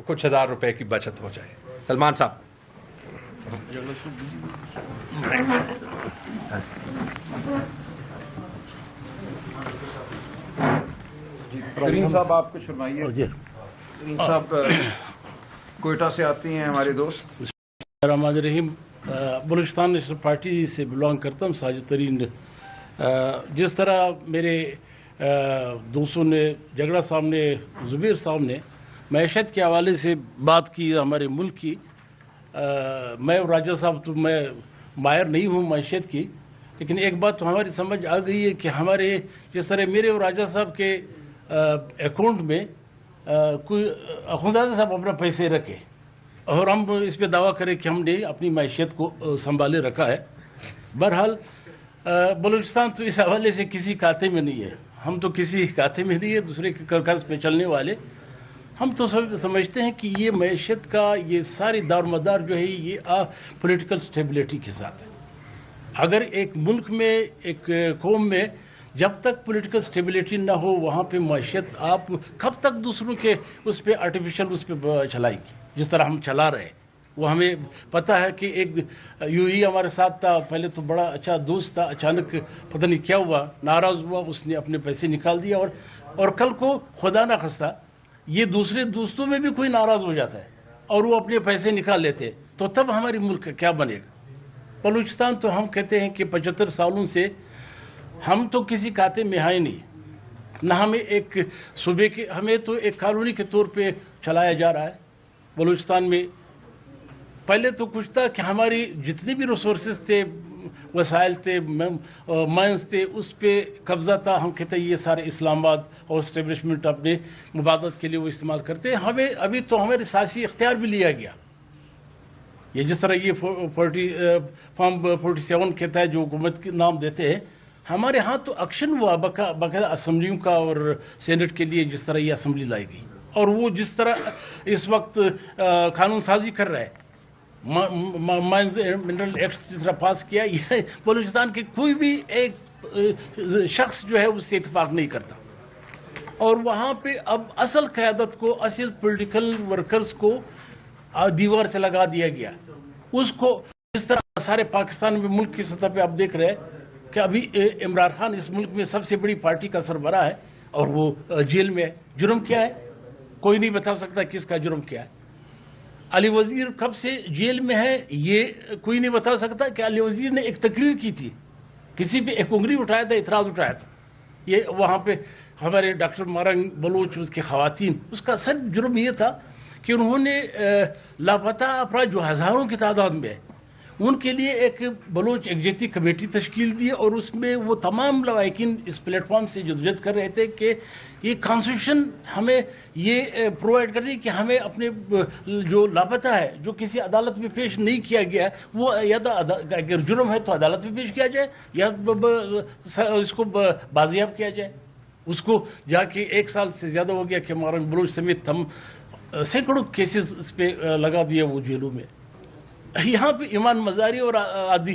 کچھ ہزار روپے کی بچت ہو جائے. سلمان صاحب. کریم صاحب آپ کچھ فرمائیے. کریم صاحب کوئٹہ سے آتی ہیں ہمارے دوست. الرحمن الرحیم. بلوچستان نیشنل پارٹی سے بلانگ کرتا ہوں. ساجد ترین. جس طرح میرے دوستوں نے، جھگڑا صاحب نے، زبیر صاحب نے معیشت کے حوالے سے بات کی ہمارے ملک کی، میں اور راجہ صاحب تو میں ماہر نہیں ہوں معیشت کی، لیکن ایک بات تو ہماری سمجھ آ گئی ہے کہ ہمارے جس طرح میرے اور راجہ صاحب کے اکاؤنٹ میں کوئی اخوندزادہ صاحب اپنا پیسے رکھے اور ہم اس پہ دعویٰ کریں کہ ہم نے اپنی معیشت کو سنبھالے رکھا ہے. بہرحال بلوچستان تو اس حوالے سے کسی کھاتے میں نہیں ہے. ہم تو کسی کھاتے میں نہیں ہے، دوسرے کے قرض پہ چلنے والے. ہم تو سمجھتے ہیں کہ یہ معیشت کا یہ ساری دار مدار جو ہے یہ پولیٹیکل سٹیبلٹی کے ساتھ ہے. اگر ایک ملک میں، ایک قوم میں جب تک پولیٹیکل سٹیبلٹی نہ ہو، وہاں پہ معیشت آپ کب تک دوسروں کے اس پہ آرٹیفیشل اس پہ چلائے گی جس طرح ہم چلا رہے. وہ ہمیں پتہ ہے کہ ایک یو ہی ہمارے ساتھ تھا، پہلے تو بڑا اچھا دوست تھا، اچانک پتہ نہیں کیا ہوا، ناراض ہوا، اس نے اپنے پیسے نکال دیا، اور کل کو خدا نہ خواستہ یہ دوسرے دوستوں میں بھی کوئی ناراض ہو جاتا ہے اور وہ اپنے پیسے نکال لیتے، تو تب ہماری ملک کیا بنے گا. بلوچستان تو ہم کہتے ہیں کہ 75 سالوں سے ہم تو کسی کھاتے میں ہیں نہیں، نہ ہمیں ایک صوبے کے، ہمیں تو ایک کالونی کے طور پہ چلایا جا رہا ہے. بلوچستان میں پہلے تو کچھ تھا کہ ہماری جتنے بھی ریسورسز تھے، وسائل تھے، مائنز تھے، اس پہ قبضہ تھا. ہم کہتے ہیں یہ سارے اسلام آباد اور اسٹیبلشمنٹ اپنے مبادلت کے لیے وہ استعمال کرتے ہیں. ہمیں ابھی تو ہمارے سیاسی اختیار بھی لیا گیا. یہ جس طرح یہ فارم 47 کہتا ہے جو حکومت کے نام دیتے ہیں، ہمارے ہاں تو ایکشن ہوا باقاعدہ اسمبلیوں کا اور سینٹ کے لیے. جس طرح یہ اسمبلی لائی گئی اور وہ جس طرح اس وقت قانون سازی کر رہا ہے، مائنز اینڈ منرل ایکٹ جس طرح پاس کیا، یہ بلوچستان کے کوئی بھی ایک شخص جو ہے اس سے اتفاق نہیں کرتا. اور وہاں پہ اب اصل قیادت کو، اصل پولیٹیکل ورکرز کو دیوار سے لگا دیا گیا. اس کو جس طرح سارے پاکستان میں ملک کی سطح پہ آپ دیکھ رہے ہیں کہ ابھی عمران خان اس ملک میں سب سے بڑی پارٹی کا سربراہ ہے اور وہ جیل میں ہے. جرم کیا ہے؟ کوئی نہیں بتا سکتا کس کا جرم کیا ہے. علی وزیر کب سے جیل میں ہے یہ کوئی نہیں بتا سکتا کہ علی وزیر نے ایک تقریر کی تھی، کسی پہ ایک انگلی اٹھایا تھا، اعتراض اٹھایا تھا. یہ وہاں پہ ہمارے ڈاکٹر مارنگ بلوچ، اس کی خواتین، اس کا سر جرم یہ تھا کہ انہوں نے لاپتہ افراد جو ہزاروں کی تعداد میں ہے ان کے لیے ایک بلوچ یکجہتی کمیٹی تشکیل دی، اور اس میں وہ تمام لواحقین اس پلیٹ فارم سے جدوجہد کر رہے تھے کہ یہ کانسٹیٹیوشن ہمیں یہ پرووائڈ کر دی کہ ہمیں اپنے جو لاپتہ ہے، جو کسی عدالت میں پیش نہیں کیا گیا، وہ یا اگر جرم ہے تو عدالت میں پیش کیا جائے یا اس کو بازیاب کیا جائے. اس کو جا کے 1 سال سے زیادہ ہو گیا کہ مارنگ بلوچ سمیت ہم سینکڑوں کیسز اس پہ لگا دیے وہ جیلوں میں. یہاں پہ ایمان مزاری اور عادی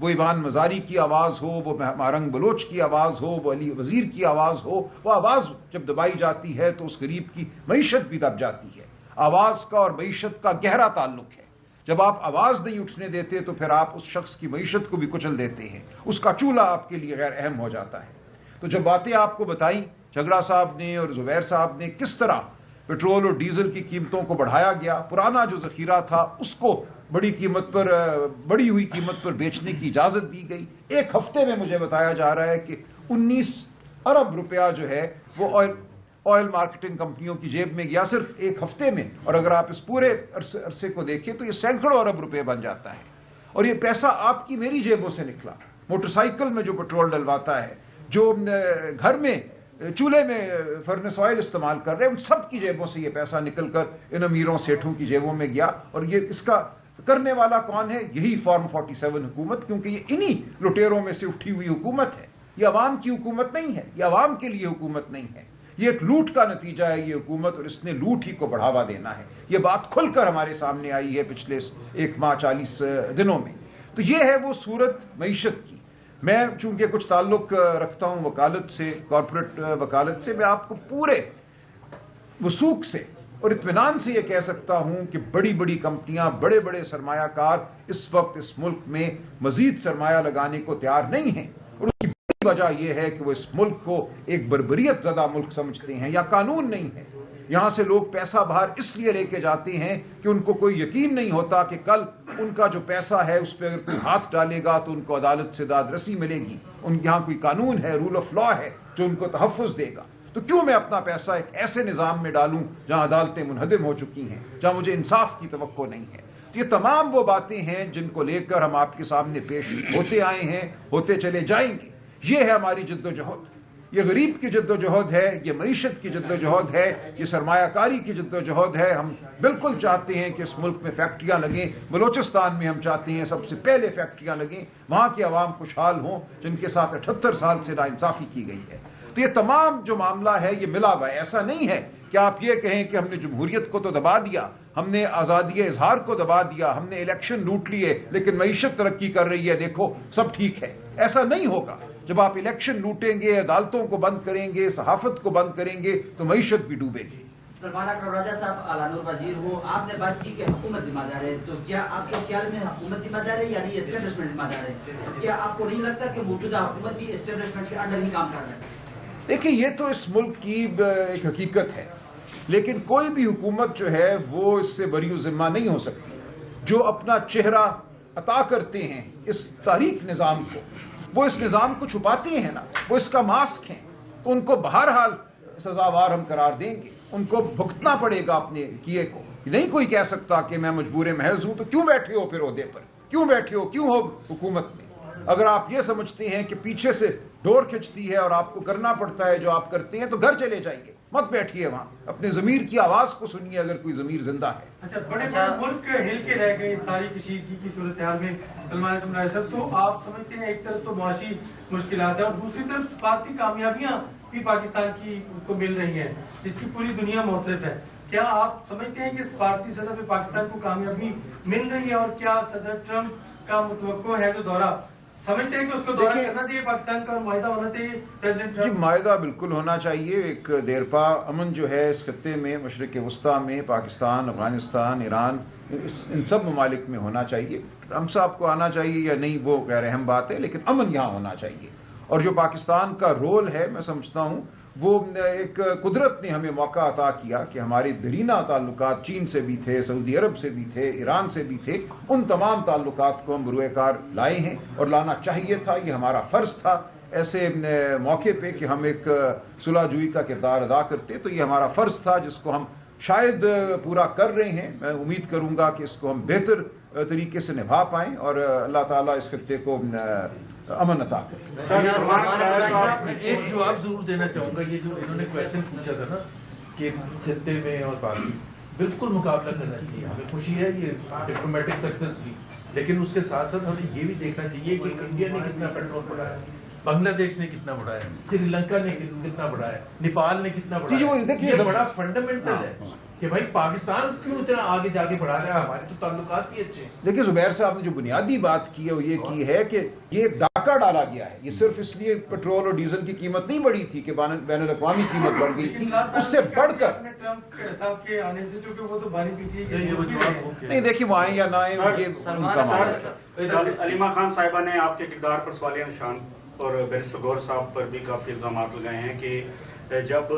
وہ ایوان مزاری کی آواز ہو، وہ مہرنگ بلوچ کی آواز ہو، وہ علی وزیر کی آواز ہو، وہ آواز جب دبائی جاتی ہے تو اس غریب کی معیشت بھی دب جاتی ہے۔ آواز کا اور معیشت کا گہرا تعلق ہے۔ جب آپ آواز نہیں اٹھنے دیتے تو پھر آپ اس شخص کی معیشت کو بھی کچل دیتے ہیں، اس کا چولہا آپ کے لیے غیر اہم ہو جاتا ہے۔ تو جب باتیں آپ کو بتائیں جھگڑا صاحب نے اور زبیر صاحب نے کس طرح پیٹرول اور ڈیزل کی قیمتوں کو بڑھایا گیا، پرانا جو ذخیرہ تھا اس کو بڑی ہوئی قیمت پر بیچنے کی اجازت دی گئی۔ ایک ہفتے میں مجھے بتایا جا رہا ہے کہ 19 ارب روپیہ جو ہے وہ آئل مارکیٹنگ کمپنیوں کی جیب میں گیا صرف ایک ہفتے میں، اور اگر آپ اس پورے عرصے کو دیکھیں تو یہ سینکڑوں ارب روپے بن جاتا ہے، اور یہ پیسہ آپ کی میری جیبوں سے نکلا۔ موٹر سائیکل میں جو پیٹرول ڈلواتا ہے، جو گھر میں چولہے میں فرنس آئل استعمال کر رہے ہیں، ان سب کی جیبوں سے یہ پیسہ نکل کر ان امیروں سیٹھوں کی جیبوں میں گیا۔ اور یہ اس کا کرنے والا کون ہے؟ یہی فارم 47 حکومت، کیونکہ یہ انہی لٹیروں میں سے اٹھی ہوئی حکومت ہے۔ یہ عوام کی حکومت نہیں ہے، یہ عوام کے لیے حکومت نہیں ہے، یہ ایک لوٹ کا نتیجہ ہے یہ حکومت، اور اس نے لوٹ ہی کو بڑھاوا دینا ہے۔ یہ بات کھل کر ہمارے سامنے آئی ہے پچھلے 1 ماہ 40 دنوں میں۔ تو یہ ہے وہ صورت معیشت کی۔ میں چونکہ کچھ تعلق رکھتا ہوں وکالت سے، کارپوریٹ وکالت سے، میں آپ کو پورے وثوق سے اور اطمینان سے یہ کہہ سکتا ہوں کہ بڑی بڑی کمپنیاں، بڑے بڑے سرمایہ کار اس وقت اس ملک میں مزید سرمایہ لگانے کو تیار نہیں ہیں، اور اس کی بڑی وجہ یہ ہے کہ وہ اس ملک کو ایک بربریت زدہ ملک سمجھتے ہیں، یا قانون نہیں ہے۔ یہاں سے لوگ پیسہ باہر اس لیے لے کے جاتے ہیں کہ ان کو کوئی یقین نہیں ہوتا کہ کل ان کا جو پیسہ ہے اس پہ اگر کوئی ہاتھ ڈالے گا تو ان کو عدالت سے داد رسی ملے گی۔ یہاں کوئی قانون ہے، رول آف لا ہے جو ان کو تحفظ دے گا۔ تو کیوں میں اپنا پیسہ ایک ایسے نظام میں ڈالوں جہاں عدالتیں منہدم ہو چکی ہیں، جہاں مجھے انصاف کی توقع نہیں ہے؟ تو یہ تمام وہ باتیں ہیں جن کو لے کر ہم آپ کے سامنے پیش ہوتے آئے ہیں، ہوتے چلے جائیں گے۔ یہ ہے ہماری جد و جہد، یہ غریب کی جد و جہد ہے، یہ معیشت کی جد و جہد ہے، یہ سرمایہ کاری کی جد و جہد ہے۔ ہم بالکل چاہتے ہیں کہ اس ملک میں فیکٹریاں لگیں، بلوچستان میں ہم چاہتے ہیں سب سے پہلے فیکٹریاں لگیں، وہاں کے عوام خوشحال ہوں جن کے ساتھ 78 سال سے ناانصافی کی گئی ہے۔ تو یہ تمام جو معاملہ ہے یہ ملا ہوا ہے۔ ایسا نہیں ہے کہ آپ یہ کہیں کہ ہم نے جمہوریت کو تو دبا دیا، ہم نے آزادی اظہار کو دبا دیا، ہم نے الیکشن لوٹ لیے لیکن معیشت ترقی کر رہی ہے، دیکھو سب ٹھیک ہے۔ ایسا نہیں ہوگا۔ جب آپ الیکشن لوٹیں گے، عدالتوں کو بند کریں گے، صحافت کو بند کریں گے تو معیشت بھی ڈوبے گی۔ سلمان اکرم راجہ صاحب اعلیٰ نور وزیر ہو، آپ نے بات کی کہ حکومت ذمہ دار ہے، تو کیا آپ کے خیال میں حکومت ذمہ دار ہے یعنی اسٹیبلشمنٹ ذمہ دار ہے؟ کیا آپ کو نہیں لگتا کہ موجودہ حکومت بھی اسٹیبلشمنٹ کے انڈر ہی کام کر رہا ہے؟ دیکھیں یہ تو اس ملک کی ایک حقیقت ہے، لیکن کوئی بھی حکومت جو ہے وہ اس سے بری ذمہ نہیں ہو سکتی۔ جو اپنا چہرہ عطا کرتے ہیں اس تاریک نظام کو، وہ اس نظام کو چھپاتے ہیں نا، وہ اس کا ماسک ہیں، تو ان کو بہرحال سزاوار ہم قرار دیں گے، ان کو بھگتنا پڑے گا اپنے کیے کو۔ نہیں کوئی کہہ سکتا کہ میں مجبور محض ہوں، تو کیوں بیٹھے ہو پھر عہدے پر، کیوں بیٹھے ہو، کیوں ہو حکومت میں؟ اگر آپ یہ سمجھتے ہیں کہ پیچھے سے ڈور کھنچتی ہے اور آپ کو کرنا پڑتا ہے جو آپ کرتے ہیں، تو گھر چلے جائیے، مت بیٹھیے وہاں، اپنے ضمیر کی آواز کو سنیے اگر کوئی ضمیر زندہ ہے۔ اچھا، بڑے بڑے ملک ہل کے رہ گئے ساری کشیدگی کی صورتحال میں سلمان اکرم راجہ صاحب، سو آپ سمجھتے ہیں ایک طرف تو معاشی مشکلات ہیں اور دوسری طرف سفارتی کامیابیاں بھی پاکستان کی کو مل رہی ہیں جس کی پوری دنیا معترف ہے۔ کیا آپ سمجھتے ہیں کہ سفارتی سطح پہ پاکستان کو کامیابی مل رہی ہے، اور کیا صدر ٹرمپ کا متوقع ہے جو دورہ، سمجھتے ہیں کہ اس کو دورہ کرنا چاہیے پاکستان کا اور معاہدہ ہونا چاہیے پریزیڈنٹ ٹرمپ؟ جی معاہدہ بالکل ہونا چاہیے۔ ایک دیرپا امن جو ہے اس خطے میں، مشرق وسطیٰ میں، پاکستان، افغانستان، ایران، ان سب ممالک میں ہونا چاہیے۔ ٹرمپ صاحب کو آنا چاہیے یا نہیں وہ غیر اہم بات ہے، لیکن امن یہاں ہونا چاہیے۔ اور جو پاکستان کا رول ہے میں سمجھتا ہوں وہ ایک قدرت نے ہمیں موقع عطا کیا کہ ہمارے دیرینہ تعلقات چین سے بھی تھے، سعودی عرب سے بھی تھے، ایران سے بھی تھے، ان تمام تعلقات کو ہم بروئے کار لائے ہیں اور لانا چاہیے تھا، یہ ہمارا فرض تھا ایسے موقع پہ کہ ہم ایک صلح جوئی کا کردار ادا کرتے، تو یہ ہمارا فرض تھا جس کو ہم شاید پورا کر رہے ہیں۔ میں امید کروں گا کہ اس کو ہم بہتر طریقے سے نبھا پائیں اور اللہ تعالیٰ اس خطے کو امن عطا کرے۔ میں ایک جواب ضرور دینا چاہوں گا، یہ جو انہوں نے کویشچن پوچھا تھا نا کہ خطے میں اور باقی، بالکل مقابلہ کرنا چاہیے، ہمیں خوشی ہے یہ ڈپلومیٹک سکسیس کی، لیکن اس کے ساتھ ساتھ ہمیں یہ بھی دیکھنا چاہیے کہ انڈیا نے کتنا پیٹرول بڑھایا ہے، بنگلہ دیش نے کتنا بڑھایا ہے، سری لنکا نے کتنا بڑھایا ہے، نیپال نے کتنا بڑھایا ہے، یہ بڑا فنڈامنٹل ہے۔ کہ بھائی پاکستان کیوں اتنا آگے جا کے بڑھا رہا ہے, ہمارے تو تعلقات بھی اچھے ہیں. دیکھیے زبیر صاحب نے جو بنیادی بات کی ہے وہ یہ کی ہے کہ یہ ڈاکہ ڈالا گیا ہے. یہ صرف اس لیے پیٹرول اور ڈیزل کی قیمت نہیں بڑھی تھی کہ بین الاقوامی قیمت بڑھ گئی تھی, اس سے بڑھ کر ٹرمپ صاحب کے آنے سے, چونکہ وہ تو بانی پی تھی. نہیں دیکھیے وہ آئیں یا نہ آئیں یہ ان کا معاملہ ہے. علیمہ خان صاحبہ نے آپ کے کردار پر سوالیہ نشان اور بیرسٹر گور صاحب پر بھی کافی الزامات لگائے ہیں کہ جب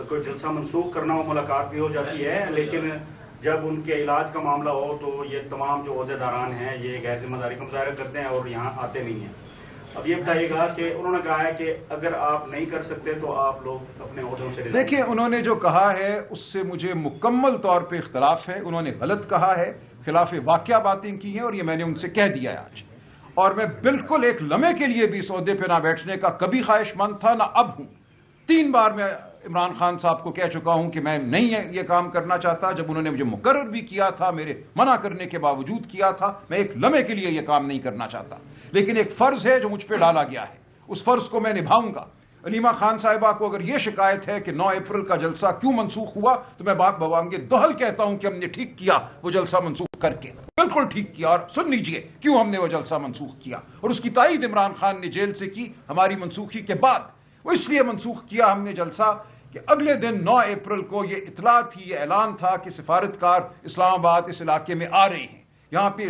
کوئی جلسہ منسوخ کرنا ہو ملاقات بھی ہو جاتی ہے, لیکن جب ان کے علاج کا معاملہ ہو تو یہ تمام جو عہدیداران ہیں یہ غیر ذمہ داری کا مظاہرہ کرتے ہیں اور یہاں آتے نہیں ہیں. اب یہ بتائیے گا کہ انہوں نے کہا ہے کہ اگر آپ نہیں کر سکتے تو آپ لوگ اپنے عہدوں سے دیکھیں انہوں نے جو کہا ہے اس سے مجھے مکمل طور پہ اختلاف ہے. انہوں نے غلط کہا ہے, خلاف واقعہ باتیں کی ہیں اور یہ میں نے ان سے کہہ دیا ہے آج. اور میں بالکل ایک لمحے کے لیے بھی اس عہدے پہ نہ بیٹھنے کا کبھی خواہش مند تھا, نہ اب ہوں. 3 بار میں عمران خان صاحب کو کہہ چکا ہوں کہ میں نہیں یہ کام کرنا چاہتا. جب انہوں نے مجھے مقرر بھی کیا تھا, میرے منع کرنے کے باوجود کیا تھا, میں ایک لمحے کے لیے یہ کام نہیں کرنا چاہتا. لیکن ایک فرض ہے جو مجھ پہ ڈالا گیا ہے, اس فرض کو میں نبھاؤں گا. علیمہ خان صاحبہ کو اگر یہ شکایت ہے کہ 9 اپریل کا جلسہ کیوں منسوخ ہوا, تو میں باپ بوانگے دوہل کہتا ہوں کہ ہم نے ٹھیک کیا وہ جلسہ منسوخ کر کے, بالکل ٹھیک کیا. اور سن لیجئے کیوں ہم نے وہ جلسہ منسوخ کیا, اور اس کی تائید عمران خان نے جیل سے کی ہماری منسوخی کے بعد. وہ اس لیے منسوخ کیا ہم نے جلسہ کہ اگلے دن 9 اپریل کو یہ اطلاع تھی, یہ اعلان تھا کہ سفارتکار اسلام آباد اس علاقے میں آ رہے ہیں. یہاں پہ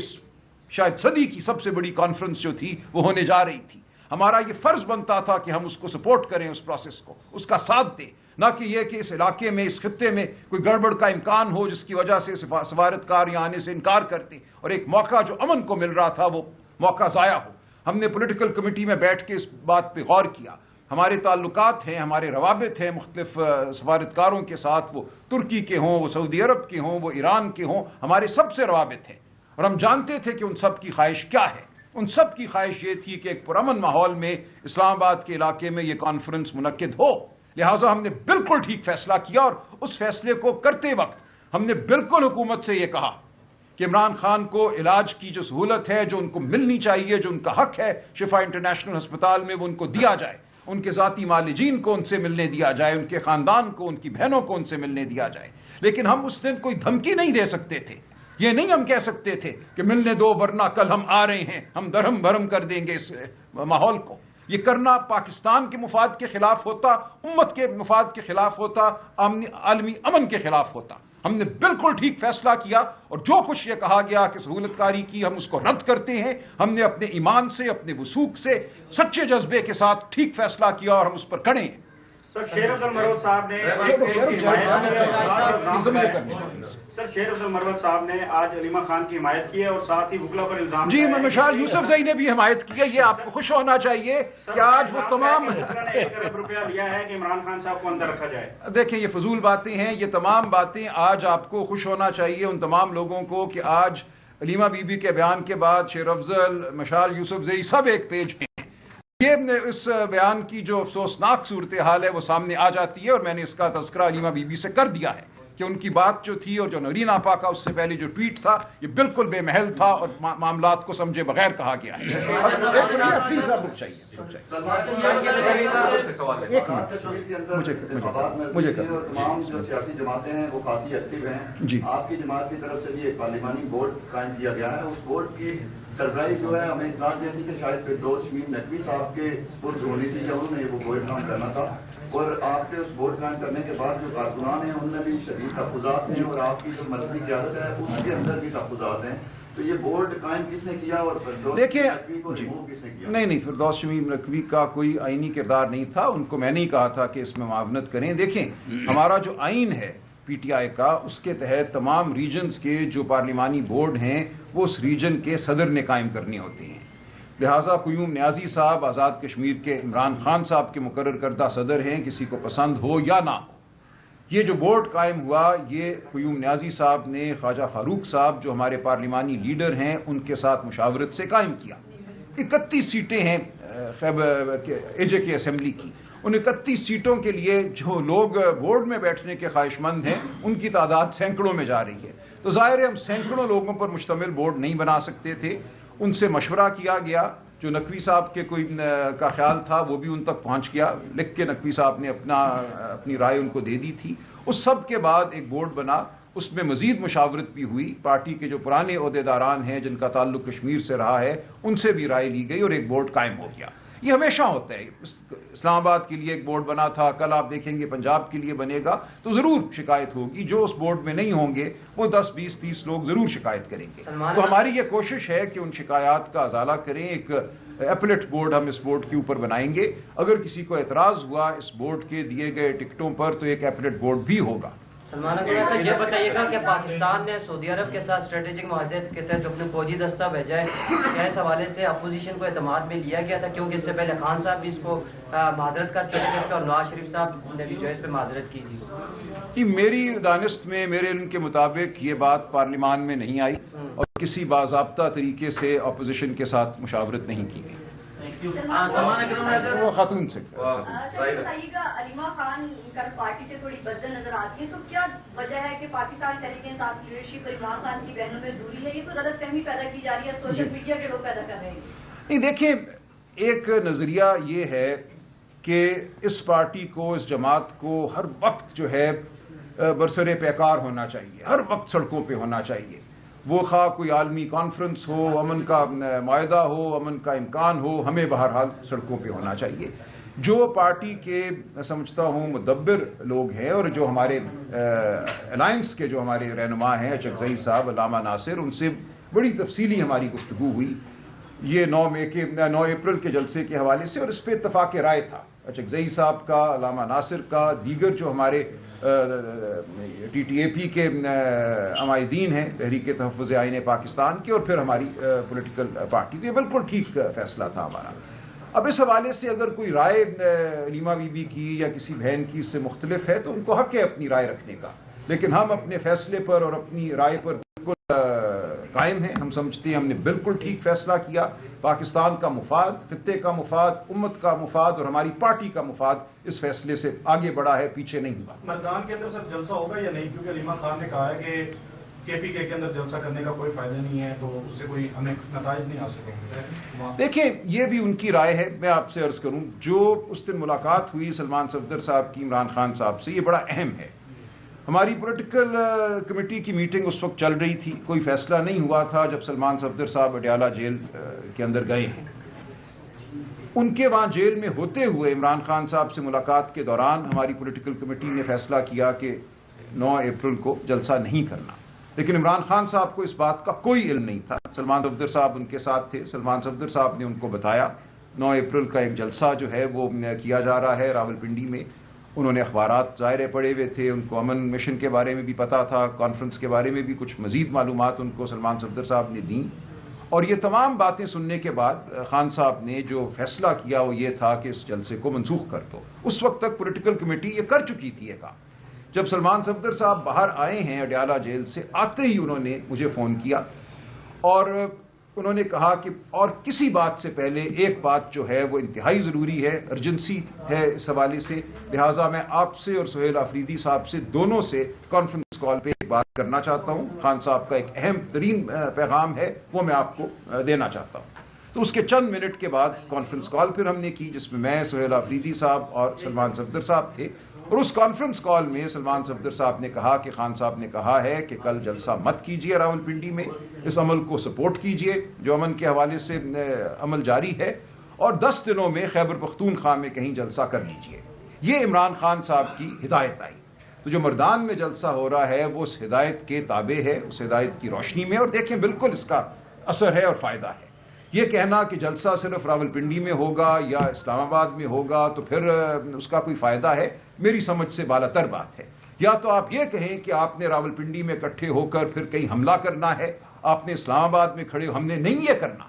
شاید صدی کی سب سے بڑی کانفرنس جو تھی وہ ہونے جا رہی تھی. ہمارا یہ فرض بنتا تھا کہ ہم اس کو سپورٹ کریں, اس پروسیس کو, اس کا ساتھ دیں, نہ کہ یہ کہ اس علاقے میں اس خطے میں کوئی گڑبڑ کا امکان ہو جس کی وجہ سے سفارتکار یہاں آنے سے انکار کرتے اور ایک موقع جو امن کو مل رہا تھا وہ موقع ضائع ہو. ہم نے پولیٹیکل کمیٹی میں بیٹھ کے اس بات پہ غور کیا. ہمارے تعلقات ہیں, ہمارے روابط ہیں مختلف سفارتکاروں کے ساتھ, وہ ترکی کے ہوں, وہ سعودی عرب کے ہوں, وہ ایران کے ہوں, ہمارے سب سے روابط ہیں. اور ہم جانتے تھے کہ ان سب کی خواہش کیا ہے. ان سب کی خواہش یہ تھی کہ ایک پرامن ماحول میں اسلام آباد کے علاقے میں یہ کانفرنس منعقد ہو. لہٰذا ہم نے بالکل ٹھیک فیصلہ کیا, اور اس فیصلے کو کرتے وقت ہم نے بالکل حکومت سے یہ کہا کہ عمران خان کو علاج کی جو سہولت ہے جو ان کو ملنی چاہیے, جو ان کا حق ہے شفا انٹرنیشنل ہسپتال میں, وہ ان کو دیا جائے. ان کے ذاتی معالجین کو ان سے ملنے دیا جائے, ان کے خاندان کو, ان کی بہنوں کو ان سے ملنے دیا جائے. لیکن ہم اس دن کوئی دھمکی نہیں دے سکتے تھے. یہ نہیں ہم کہہ سکتے تھے کہ ملنے دو ورنہ کل ہم آ رہے ہیں, ہم درہم بھرم کر دیں گے اس ماحول کو. یہ کرنا پاکستان کے مفاد کے خلاف ہوتا, امت کے مفاد کے خلاف ہوتا, عالمی امن کے خلاف ہوتا. ہم نے بالکل ٹھیک فیصلہ کیا, اور جو کچھ یہ کہا گیا کہ سہولت کاری کی ہم اس کو رد کرتے ہیں. ہم نے اپنے ایمان سے, اپنے وثوق سے, سچے جذبے کے ساتھ ٹھیک فیصلہ کیا, اور ہم اس پر کڑے ہیں. سر شیر عبد المروت صاحب نے صاحب نے آج علیمہ خان کی حمایت کی ہے, اور ساتھ ہی وکلا پر الزام. جی مشال یوسف زئی نے بھی حمایت کی ہے. یہ آپ کو خوش ہونا چاہیے کہ آج وہ تمام 1 ارب روپیہ لیا ہے کہ عمران خان صاحب کو اندر رکھا جائے. دیکھیں یہ فضول باتیں ہیں. یہ تمام باتیں آج آپ کو خوش ہونا چاہیے ان تمام لوگوں کو کہ آج علیمہ بی بی کے بیان کے بعد شیر افضل, مشال یوسف زئی سب ایک پیج پہ. یہ اس بیان کی جو افسوسناک صورتحال ہے وہ سامنے آ جاتی ہے, اور میں نے اس کا تذکرہ علیمہ بی بی سے کر دیا ہے کہ ان کی بات جو تھی, اور جو نورین آپا کا اس سے پہلے جو ٹویٹ تھا, یہ بالکل بے محل تھا اور معاملات کو سمجھے بغیر کہا گیا ہے. تمام جو سیاسی جماعتیں ہیں وہ خاصی ایکٹیو ہیں. آپ کی جماعت کی طرف سے بھی ایک پارلیمانی بورڈ قائم کیا گیا ہے. اس بورڈ کی سربراہی جو ہے ہمیں اطلاع دی تھی کہ شاید فردوس شمیم نقوی صاحب کے سپرد ہونی تھی, جب انہوں نے وہ بورڈ کام کرنا تھا. اور آپ کے اس بورڈ قائم کرنے کے بعد جو کارکنان ہیں ان میں بھی شدید تحفظات ہیں, اور آپ کی جو مرکزی قیادت ہے اس کے اندر بھی تحفظات ہیں. تو یہ بورڈ قائم کس نے کیا, اور فردوس نقوی کو ریموو کس نے کیا؟ نہیں, فردوس شمیم نقوی کا کوئی آئینی کردار نہیں تھا. ان کو میں نہیں کہا تھا کہ اس میں معاونت کریں. دیکھیں ہمارا جو آئین ہے پی ٹی آئی کا, اس کے تحت تمام ریجنز کے جو پارلیمانی بورڈ ہیں وہ اس ریجن کے صدر نے قائم کرنے ہوتے ہیں. لہٰذا قیوم نیازی صاحب آزاد کشمیر کے عمران خان صاحب کے مقرر کردہ صدر ہیں, کسی کو پسند ہو یا نہ ہو. یہ جو بورڈ قائم ہوا یہ قیوم نیازی صاحب نے خواجہ فاروق صاحب جو ہمارے پارلیمانی لیڈر ہیں ان کے ساتھ مشاورت سے قائم کیا. 31 سیٹیں ہیں اے جے کے اسمبلی کی. ان 31 سیٹوں کے لیے جو لوگ بورڈ میں بیٹھنے کے خواہش مند ہیں ان کی تعداد سینکڑوں میں جا رہی ہے. تو ظاہر ہے ہم سینکڑوں لوگوں پر مشتمل بورڈ نہیں بنا سکتے تھے. ان سے مشورہ کیا گیا, جو نقوی صاحب کے کوئی کا خیال تھا وہ بھی ان تک پہنچ گیا, لکھ کے نقوی صاحب نے اپنی رائے ان کو دے دی تھی. اس سب کے بعد ایک بورڈ بنا, اس میں مزید مشاورت بھی ہوئی، پارٹی کے جو پرانے عہدیداران ہیں جن کا تعلق کشمیر سے رہا ہے ان سے بھی رائے لی گئی اور ایک بورڈ قائم ہو گیا۔ یہ ہمیشہ ہوتا ہے، اسلام آباد کے لیے ایک بورڈ بنا تھا، کل آپ دیکھیں گے پنجاب کے لیے بنے گا، تو ضرور شکایت ہوگی، جو اس بورڈ میں نہیں ہوں گے وہ 10 20 30 لوگ ضرور شکایت کریں گے۔ تو ہماری یہ کوشش ہے کہ ان شکایات کا ازالہ کریں، ایک ایپلیٹ بورڈ ہم اس بورڈ کے اوپر بنائیں گے، اگر کسی کو اعتراض ہوا اس بورڈ کے دیے گئے ٹکٹوں پر تو ایک ایپلیٹ بورڈ بھی ہوگا۔ سلمان صاحب یہ بتائیے گا کہ پاکستان نے سعودی عرب کے ساتھ اسٹریٹجک معاہدے کے تحت جو اپنے فوجی دستہ بھیجا ہے، کیا اس حوالے سے اپوزیشن کو اعتماد میں لیا گیا تھا؟ کیونکہ اس سے پہلے خان صاحب بھی اس کو معذرت کر چکے تھے اور نواز شریف صاحب نے بھی جو ہے اس پہ معذرت کی تھی۔ میری دانست میں، میرے علم کے مطابق یہ بات پارلیمان میں نہیں آئی اور کسی باضابطہ طریقے سے اپوزیشن کے ساتھ مشاورت نہیں کی گئی۔ وہ خاتون سے بتائیے گا، علیمہ خان کل پارٹی سے تھوڑی بدل نظر آتی ہے، تو کیا وجہ ہے کہ پاکستان تحریک انصاف کی لیڈرشپ اور عمران خان کی بہنوں میں دوری ہے؟ یہ کوئی غلط فہمی پیدا کی جا رہی ہے، سوشل میڈیا کے لوگ پیدا کر رہے ہیں؟ نہیں، دیکھیں، ایک نظریہ یہ ہے کہ اس پارٹی کو، اس جماعت کو ہر وقت جو ہے برسر پیکار ہونا چاہیے، ہر وقت سڑکوں پہ ہونا چاہیے، وہ خواہ کوئی عالمی کانفرنس ہو، امن کا معاہدہ ہو، امن کا امکان ہو، ہمیں بہرحال سڑکوں پہ ہونا چاہیے۔ جو پارٹی کے میں سمجھتا ہوں مدبر لوگ ہیں اور جو ہمارے الائنس کے جو ہمارے رہنما ہیں اچکزئی صاحب، علامہ ناصر، ان سے بڑی تفصیلی ہماری گفتگو ہوئی یہ 9 اپریل کے جلسے کے حوالے سے، اور اس پہ اتفاق رائے تھا اچکزئی صاحب کا، علامہ ناصر کا، دیگر جو ہمارے ٹی ٹی اے پی کے عمائدین ہیں، تحریک تحفظ آئین پاکستان کے، اور پھر ہماری پولیٹیکل پارٹی، تو یہ بالکل ٹھیک فیصلہ تھا ہمارا۔ اب اس حوالے سے اگر کوئی رائے علیمہ بی بی کی یا کسی بہن کی اس سے مختلف ہے تو ان کو حق ہے اپنی رائے رکھنے کا، لیکن ہم اپنے فیصلے پر اور اپنی رائے پر بالکل قائم ہیں۔ ہم سمجھتے ہیں ہم نے بالکل ٹھیک فیصلہ کیا، پاکستان کا مفاد، خطے کا مفاد، امت کا مفاد اور ہماری پارٹی کا مفاد اس فیصلے سے آگے بڑھا ہے، پیچھے نہیں ہوا۔ مردان کے اندر سر جلسہ ہوگا یا نہیں؟ کیونکہ علیمہ خان نے کہا ہے کہ کے پی کے اندر جلسہ کرنے کا کوئی فائدہ نہیں ہے، تو اس سے کوئی ہمیں نتائج نہیں حاصل ہوں گے۔ دیکھیں، یہ بھی ان کی رائے ہے۔ میں آپ سے عرض کروں، جو اس دن ملاقات ہوئی سلمان صفدر صاحب کی عمران خان صاحب سے، یہ بڑا اہم ہے۔ ہماری پولیٹیکل کمیٹی کی میٹنگ اس وقت چل رہی تھی، کوئی فیصلہ نہیں ہوا تھا جب سلمان صفدر صاحب اڈیالہ جیل کے اندر گئے ہیں۔ ان کے وہاں جیل میں ہوتے ہوئے عمران خان صاحب سے ملاقات کے دوران ہماری پولیٹیکل کمیٹی نے فیصلہ کیا کہ 9 اپریل کو جلسہ نہیں کرنا، لیکن عمران خان صاحب کو اس بات کا کوئی علم نہیں تھا۔ سلمان صفدر صاحب ان کے ساتھ تھے، سلمان صفدر صاحب نے ان کو بتایا 9 اپریل کا ایک جلسہ جو ہے وہ کیا جا رہا ہے راولپنڈی میں۔ انہوں نے اخبارات ظاہر پڑھے ہوئے تھے، ان کو امن مشن کے بارے میں بھی پتا تھا، کانفرنس کے بارے میں بھی کچھ مزید معلومات ان کو سلمان صفدر صاحب نے دیں، اور یہ تمام باتیں سننے کے بعد خان صاحب نے جو فیصلہ کیا وہ یہ تھا کہ اس جلسے کو منسوخ کر دو۔ اس وقت تک پولیٹیکل کمیٹی یہ کر چکی تھی یہ کام۔ جب سلمان صفدر صاحب باہر آئے ہیں اڈیالہ جیل سے، آتے ہی انہوں نے مجھے فون کیا اور انہوں نے کہا کہ اور کسی بات سے پہلے ایک بات جو ہے وہ انتہائی ضروری ہے، ارجنسی ہے اس حوالے سے، لہٰذا میں آپ سے اور سہیل آفریدی صاحب سے دونوں سے کانفرنس کال پہ ایک بات کرنا چاہتا ہوں۔ خان صاحب کا ایک اہم ترین پیغام ہے، وہ میں آپ کو دینا چاہتا ہوں۔ تو اس کے چند منٹ کے بعد کانفرنس کال پھر ہم نے کی، جس میں سہیل آفریدی صاحب اور سلمان صفدر صاحب تھے، اور اس کانفرنس کال میں سلمان صفدر صاحب نے کہا کہ خان صاحب نے کہا ہے کہ کل جلسہ مت کیجیے راولپنڈی میں، اس عمل کو سپورٹ کیجیے جو امن کے حوالے سے عمل جاری ہے، اور 10 دنوں میں خیبر پختونخوا میں کہیں جلسہ کر لیجیے۔ یہ عمران خان صاحب کی ہدایت آئی۔ تو جو مردان میں جلسہ ہو رہا ہے وہ اس ہدایت کے تابع ہے، اس ہدایت کی روشنی میں، اور دیکھیں بالکل اس کا اثر ہے اور فائدہ ہے۔ یہ کہنا کہ جلسہ صرف راولپنڈی میں ہوگا یا اسلام آباد میں ہوگا تو پھر اس کا کوئی فائدہ ہے، میری سمجھ سے بالا تر بات ہے۔ یا تو آپ یہ کہیں کہ آپ نے راولپنڈی میں اکٹھے ہو کر پھر کہیں حملہ کرنا ہے، آپ نے اسلام آباد میں کھڑے ہو، ہم نے نہیں یہ کرنا۔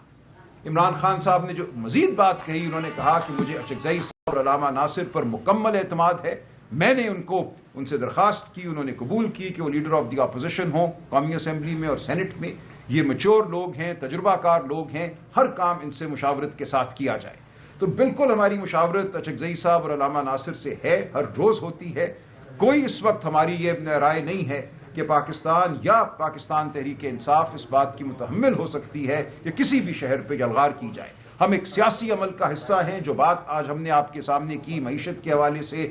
عمران خان صاحب نے جو مزید بات کہی، انہوں نے کہا کہ مجھے اچکزئی صاحب اور علامہ ناصر پر مکمل اعتماد ہے۔ میں نے ان سے درخواست کی، انہوں نے قبول کی کہ وہ لیڈر آف دی اپوزیشن ہوں قومی اسمبلی میں اور سینٹ میں۔ یہ میچور لوگ ہیں، تجربہ کار لوگ ہیں، ہر کام ان سے مشاورت کے ساتھ کیا جائے۔ تو بالکل ہماری مشاورت اچکزئی صاحب اور علامہ ناصر سے ہے، ہر روز ہوتی ہے۔ کوئی اس وقت ہماری یہ رائے نہیں ہے کہ پاکستان یا پاکستان تحریک انصاف اس بات کی متحمل ہو سکتی ہے کہ کسی بھی شہر پہ یلغار کی جائے۔ ہم ایک سیاسی عمل کا حصہ ہیں۔ جو بات آج ہم نے آپ کے سامنے کی معیشت کے حوالے سے،